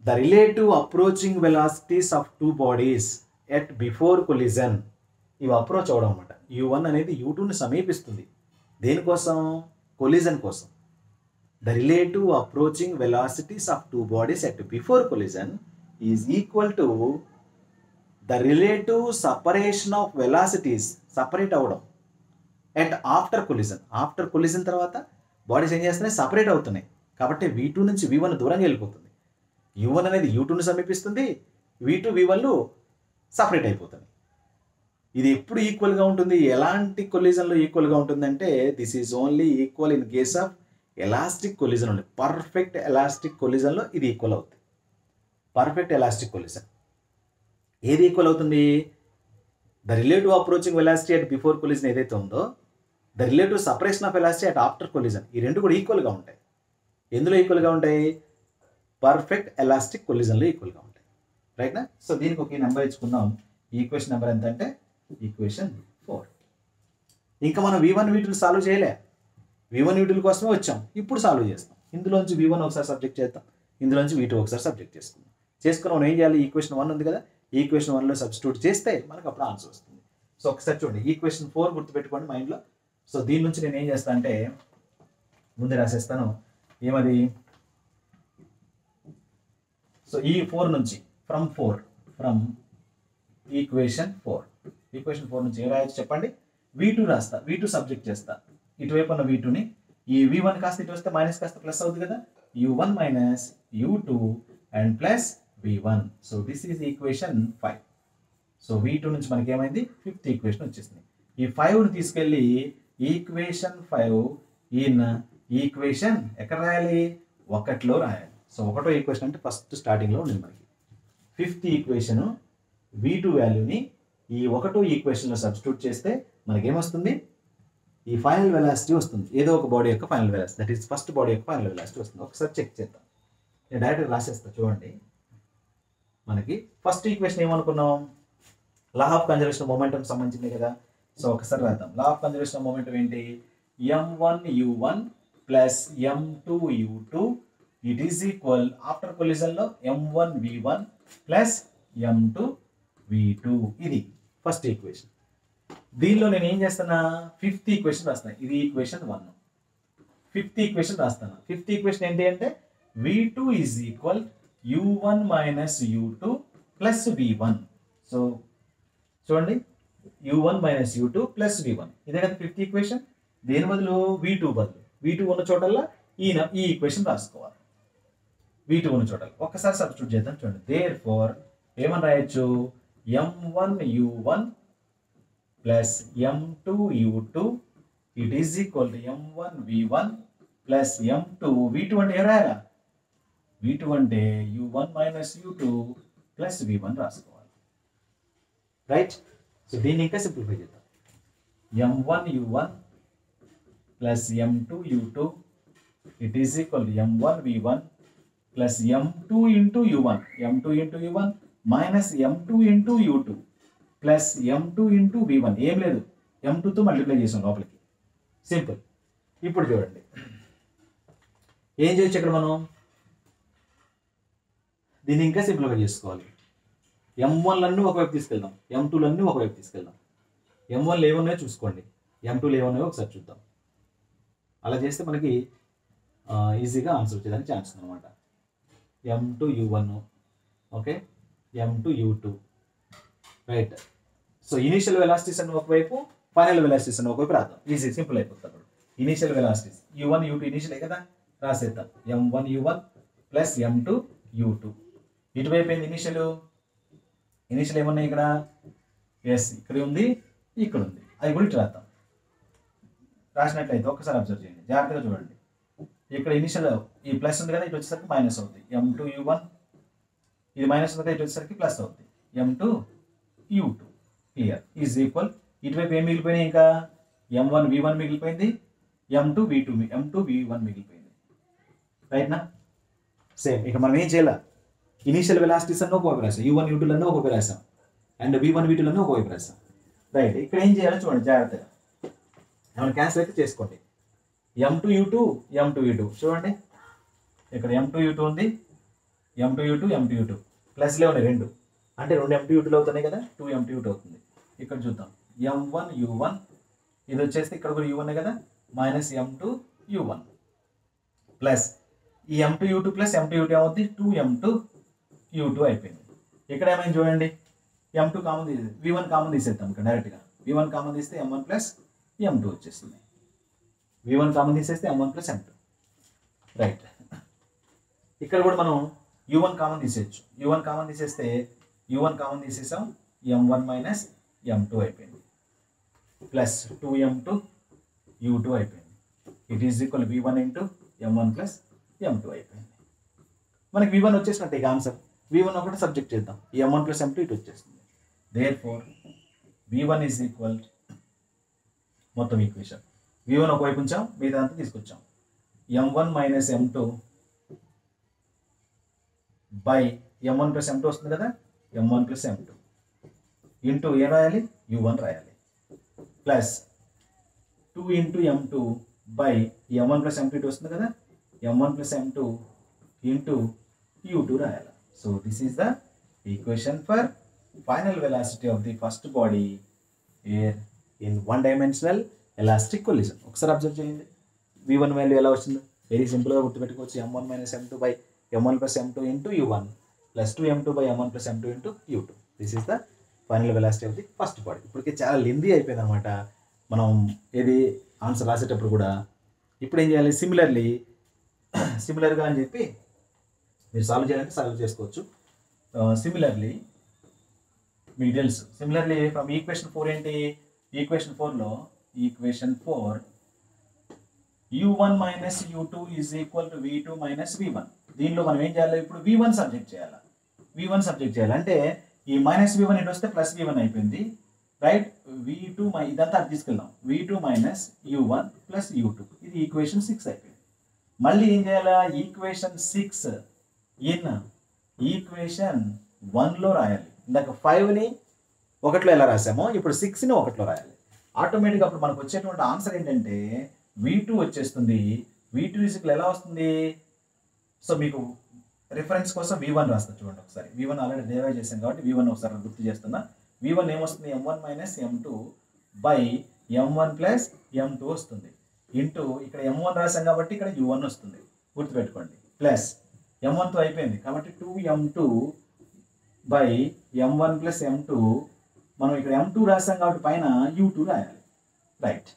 Speaker 1: the relative approaching velocities of two bodies at before collision. ఇవి approach అవడం అన్నమాట. u1 అనేది u2ని సమీపిస్తుంది. దేనికోసం? Collision కోసం. The relative approaching velocities of two bodies at before collision is equal to the relative separation of velocities, separate అవడం, at after collision. After collision తర్వాత bodies ఏం చేస్తున్నాయి? సపరేట్ అవుతున్నాయి. కాబట్టి v2 నుంచి v1 దూరంగా వెళ్ళిపోతుంది. u1 అనేది u2ని సమీపిస్తుంది, v2 v1లు సపరేట్ అయిపోతుంది. ఇది ఎప్పుడు ఈక్వల్గా ఉంటుంది? ఎలాంటి కొలిజన్లో ఈక్వల్గా ఉంటుందంటే this is only equal in case of elastic collision only. Perfect elastic కొలిజన్లో ఇది ఈక్వల్ అవుతుంది. పర్ఫెక్ట్ ఎలాస్టిక్ కొలిజన్ ఏది ఈక్వల్ అవుతుంది? The relative approaching velocity at before collision ఏదైతే ఉందో, the relative separation of velocity at after collision, ఈ రెండు కూడా ఈక్వల్గా ఉంటాయి. ఎందులో ఈక్వల్గా ఉంటాయి? పర్ఫెక్ట్ ఎలాస్టిక్ కొలిజన్లో ఈక్వల్గా ఉంటాయి. రైట్నా? సో దీనికి ఒక నెంబర్ ఇచ్చుకుందాం. ఈక్వేషన్ నెంబర్ ఎంత అంటే ఈక్వేషన్ 4. ఇంకా మనం v1 v2 సాల్వ్ చేయలే. v1 v2 కోసమే వచ్చాం, ఇప్పుడు సాల్వ్ చేస్తాం. ఇందులోంచి v1 ఒకసారి సబ్జెక్ట్ చేద్దాం, ఇందులోంచి v2 ఒకసారి సబ్జెక్ట్ చేసుకుని మనం ఏం చేయాలి? ఈక్వేషన్ 1 ఉంది కదా, ఈక్వేషన్ 1లో సబ్స్టిట్యూట్ చేస్తే మనకు అప్పుడు ఆన్సర్ వస్తుంది. సో ఒకసారి చూడండి, ఈక్వేషన్ 4 గుర్తుపెట్టుకోండి మైండ్లో. సో దీని నుంచి నేను ఏం చేస్తాను అంటే ముందే రాసేస్తాను. ఏమది? సో ఈ 4 నుంచి ఫ్రమ్ ఈక్వేషన్ 4 నుంచి ఏ రాయొచ్చు చెప్పండి. V2 రాస్తా, V2 సబ్జెక్ట్ చేస్తా, ఇటువైపు ఉన్న V2ని ఈ V1 కాస్త ఇటు వస్తే మైనస్ కాస్త ప్లస్ అవుతుంది కదా, U1 minus U2 and plus V1. So this is equation 5. So V2 నుంచి మనకి ఏమైంది, 5th ఈక్వేషన్ వచ్చేసింది. ఈ 5ని తీసుకెళ్ళి ఈక్వేషన్ 5 ఇన్ ఈక్వేషన్ ఎక్కడ రాయాలి, 1లో రాయాలి. సో 1వ ఈక్వేషన్ అంటే ఫస్ట్ స్టార్టింగ్లో ఉండింది మనకి. 5th ఈక్వేషన్ V2 వాల్యూని ఈ 1వ ఈక్వేషన్లో సబ్స్టిట్యూట్ చేస్తే మనకి ఏమొస్తుంది, ఈ ఫైనల్ వెలాసిటీ వస్తుంది. ఏదో ఒక బాడీ యొక్క final velocity, that is first body యొక్క ఫైనల్ వెలాసిటీ వస్తుంది. ఒకసారి చెక్ చేద్దాం. నేను డైరెక్ట్గా రాసేస్తా చూడండి. మనకి ఫస్ట్ ఈక్వేషన్ ఏమనుకున్నాం, law of conservation of momentum సంబంధించింది కదా. సో ఒకసారి రాద్దాం. Law of conservation of momentum ఏంటి, m1u1 plus m2u2 it is equal after కొలిజన్లో m1v1 ప్లస్ m2v2. ఇది ఫస్ట్ ఈక్వేషన్. దీనిలో నేను ఏం చేస్తున్నా, 5th ఈక్వేషన్ రాస్తాను. ఇది ఈక్వేషన్ 1. 5th ఈక్వేషన్ రాస్తాను. 5th ఈక్వేషన్ ఏంటి అంటే v2 is equal u1 minus u2 plus v1. So చూడండి, u1 minus u2 plus v1 ఇదే కదా 5th ఈక్వేషన్. దేని బదులు, v2 ఉన్న చోటల్లా ఈ ఈక్వేషన్ రాసుకోవాలి. v2 ఉన్న చోటల్లా ఒక్కసారి సబ్స్టిట్యూట్ చేద్దాం. చూడండి, దేర్ ఫోర్ ఏమని రాయొచ్చు, m1u1 plus m2u2 it is equal to m1v1 plus m2v2 అంటే ఏ రాయాలా, v2 అంటే u1 minus u2 plus v1 రాసుకోవాలి. రైట్. సో దీన్ని ఇంకా సింప్లిఫై చేద్దాం. m1u1 plus m2u2 it is equal to m1v1 plus m2 into u1 minus m2 into u2 plus m2 into v1. ఏం లేదు, m2తో multiply చేసాం లోపలికి. సింపుల్. ఇప్పుడు చూడండి ఏం చేయొచ్చు ఇక్కడ మనం, దీన్ని ఇంకా సింప్లిఫై చేసుకోవాలి. m1లన్నీ ఒకవైపు తీసుకెళ్దాం, m2లన్నీ ఒకవైపు తీసుకెళ్దాం. m1 ఏమన్నాయో చూసుకోండి, m2 ఏమన్నాయో ఒకసారి చూద్దాం. అలా చేస్తే మనకి ఈజీగా ఆన్సర్ వచ్చేదానికి ఛాన్స్ ఉందన్నమాట. m2u1 okay, m2u2 right. So initial velocities అన్న ఒకవైపు, ఫైనల్ వెలాసిటీస్ అన్న ఒకవైపు రాద్దాం. ఈజీ, సింపుల్ అయిపోతుంది. Initial velocities u1 u2 initial కదా, రాసేద్దాం. m1u1 ప్లస్ m2u2 ఇటువైపు ఏంది ఇనీషియల్ ఏమన్నాయి ఇక్కడ, ఎస్ ఇక్కడ ఉంది, ఇక్కడ ఉంది, అది కూడా ఇటు రాద్దాం. రాసినట్లయితే ఒక్కసారి అబ్జర్వ్ చేయండి, జాగ్రత్తగా చూడండి. ఇక్కడ ఇనిషియల్ ఈ ప్లస్ ఉంది కదా, ఇటు వచ్చేసరికి మైనస్ అవుతుంది m2u1, ఇది మైనస్ ఉంది కదా, ఇటు వచ్చేసరికి ప్లస్ అవుతుంది m2u2. క్లియర్. ఈజ్ ఈక్వల్ ఇటువైపు ఏం మిగిలిపోయినాయి, ఇంకా m1v1 మిగిలిపోయింది, m2v1 మిగిలిపోయింది. రైట్నా. సేమ్ ఇక మనం ఏం చేయాలి, ఇనీషియల్ వెలాసిటీస్ అన్నీ ఒకవైపు రాసాం, u1 u2 ఒకవైపు రాసాం, అండ్ v1 v2 ఒకవైపు రాసాం. రైట్. ఇక్కడ ఏం చేయాలో చూడండి జాగ్రత్తగా, ఏమైనా క్యాన్సిల్ అయితే చేసుకోండి. m2u2 చూడండి, ఇక్కడ m2u2 ఉంది, m2u2 ప్లస్లే ఉన్నాయి రెండు, అంటే 2 m2u2 అవుతున్నాయి కదా, 2 m2u2 అవుతుంది. ఇక్కడ చూద్దాం, m1u1 ఇది వచ్చేస్తే ఇక్కడ కూడా u1 కదా, మైనస్ m2u1 ప్లస్ ఈ m2u2 ప్లస్ m2u2 ఏమవుతుంది, 2m2u2 అయిపోయింది. ఇక్కడ ఏమైంది చూడండి, m2 కామన్ v1 కామన్ తీసేద్దాం. ఇక్కడ డైరెక్ట్గా v1 కామన్ తీస్తే m1 ప్లస్ m2 వచ్చేస్తుంది. v1 కామన్ తీసేస్తే m1 ప్లస్ m2. రైట్. ఇక్కడ కూడా మనం u1 కామన్ తీసేయచ్చు. u1 కామన్ తీసేస్తే u1 కామన్ తీసేసాం, m1 మైనస్ m2 అయిపోయింది, ప్లస్ 2m2u2 అయిపోయింది. It is equal v1 into m1 plus m2 అయిపోయింది. మనకి v1 వచ్చేసినట్టే ఇక ఆన్సర్. v1 ఒకటి సబ్జెక్ట్ చేద్దాం, ఈ m1 ప్లస్ m2 ఇటు వచ్చేస్తుంది. Therefore v1 is equal మొత్తం ఈక్వేషన్ v1 ఒకవైపు ఉంచాం, మిగతా అంతా తీసుకొచ్చాం. m1 minus m2 by m1 plus m2 వస్తుంది కదా, m1 ప్లస్ m2 ఇంటూ ఏం రాయాలి, u1 రాయాలి, plus 2 into m2 by m1 plus m2 ఇటు వస్తుంది కదా, m1 plus m2 into u2 రాయాలి. So this is the equation for final velocity of the first body air in 1 dimensional elastic collision. ఒకసారి observe చేయండి, v1 value ఎలా వచ్చిందో very సింపుల్గా గుర్తుపెట్టుకోవచ్చు. m1 minus m2 by m1 plus m2 into u1 plus 2m2 by m1 plus m2 into u2. This is the final velocity of the first body. ఇప్పటికే చాలా lengthy అయిపోయింది అనమాట మనం ఏది ఆన్సర్ రాసేటప్పుడు కూడా. ఇప్పుడు ఏం చేయాలి, సిమిలర్గా అని చెప్పి మీరు సాల్వ్ చేయాలంటే సాల్వ్ చేసుకోవచ్చు. సిమిలర్లీ మీకు తెలుసు, సిమిలర్లీ ఫ్రమ్ ఈక్వేషన్ 4 ఏంటి, ఈక్వేషన్ 4లో equation 4 u1 minus u2 is equal to v2 minus v1. దీనిలో మనం ఏం చేయాలి, ఇప్పుడు v1 సబ్జెక్ట్ చేయాలి. అంటే ఈ మైనస్ v1 ఇటు వస్తే ప్లస్ v1 అయిపోయింది, రైట్. v2 ఇదంతా అది తీసుకెళ్దాం, v2 minus u1 plus u2, ఇది ఈక్వేషన్ 6 అయిపోయింది. మళ్ళీ ఏం చేయాలా, ఈక్వేషన్ 6 ఇన్ ఈక్వేషన్ 1లో రాయాలి. ఇందాక 5ని 1లో ఎలా రాసామో ఇప్పుడు 6ని 1లో రాయాలి. ఆటోమేటిక్గా అప్పుడు మనకు వచ్చేటువంటి ఆన్సర్ ఏంటంటే v2 వచ్చేస్తుంది. v2 ఈక్వల్ ఎలా వస్తుంది, సో మీకు రిఫరెన్స్ కోసం v1 రాస్తా చూడండి ఒకసారి. v1 ఆల్రెడీ డిరైవ్ చేసాం కాబట్టి v1 ఒకసారి గుర్తు చేస్తున్నా. v1 ఏమొస్తుంది, m1 minus m2 by m1 plus m2 వస్తుంది. ఇంటూ ఇక్కడ m1 రాసాం కాబట్టి ఇక్కడ u1 వస్తుంది, గుర్తుపెట్టుకోండి. ప్లస్ m1తో అయిపోయింది కాబట్టి 2m2 by m1 plus m2. మనం ఇక్కడ m2 రాసాం కాబట్టి పైన u2 రాయాలి, రైట్.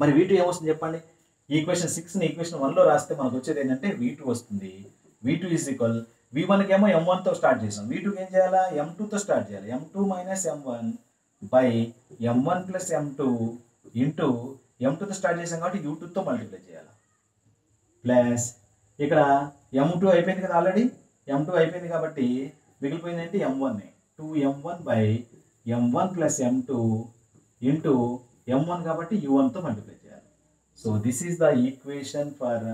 Speaker 1: మరి v2 ఏమొస్తుంది చెప్పండి, ఈక్వేషన్ 6ని ఈక్వేషన్ 1లో రాస్తే మనకు వచ్చేది ఏంటంటే v2 వస్తుంది. v2 ఈజ్ ఈక్వల్, v1కి ఏమో m1తో స్టార్ట్ చేసాం, v2కి ఏం చేయాలా, m2తో స్టార్ట్ చేయాలి. m2 minus m1 by m1 plus m2 into m2తో స్టార్ట్ చేసాం కాబట్టి u2తో మల్టిప్లై చేయాలి. ప్లస్ ఇక్కడ m2 అయిపోయింది కదా ఆల్రెడీ, m2 అయిపోయింది కాబట్టి మిగిలిపోయింది ఏంటి, m1, 2m1 by m1 plus m2 into m1 కాబట్టి u1తో మల్టిప్లై చేయాలి. So this is the equation for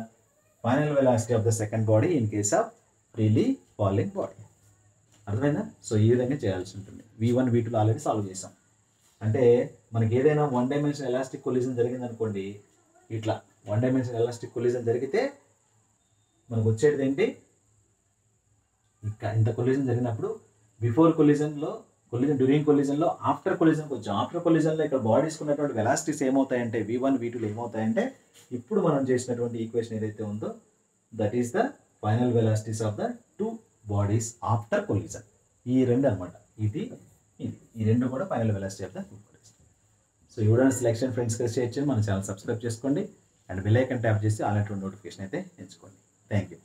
Speaker 1: final velocity of the second body in case of freely falling body. అర్థమైందా? సో ఈ విధంగా చేయాల్సి ఉంటుంది. v1 v2 ఆల్రెడీ సాల్వ్ చేసాం. అంటే మనకి ఏదైనా 1 డైమెన్షన్ ఎలాస్టిక్ కొలిజన్ జరిగింది అనుకోండి, ఇట్లా 1 డైమెన్షన్ ఎలాస్టిక్ కొలిజన్ జరిగితే మనకు వచ్చేది ఏంటి, ఇంత కొలిజన్ జరిగినప్పుడు బిఫోర్ కొలిజన్లో, డ్యూరింగ్ కొలిజన్లో, ఆఫ్టర్ కొలిజన్కి వచ్చాం. ఆఫ్టర్ కొలిజన్లో ఇక్కడ బాడీస్కి ఉన్నటువంటి వెలాసిటీస్ ఏమవుతాయంటే v1 v2లో ఏమవుతాయంటే ఇప్పుడు మనం చేసినటువంటి ఈక్వేషన్ ఏదైతే ఉందో that is the final velocities of the 2 bodies after collision. ఈ రెండు అనమాట, ఇది ఈ రెండు కూడా final velocity of the 2 bodies. So ఈ వీడియోని సెలెక్షన్ ఫ్రెండ్స్గా షేర్ చేయండి, మన ఛానల్ సబ్స్క్రైబ్ చేసుకోండి అండ్ బెల్ ఐకాన్ ట్యాప్ చేసి అలాంటి నోటిఫికేషన్ అయితే ఎంచుకోండి. Thank you.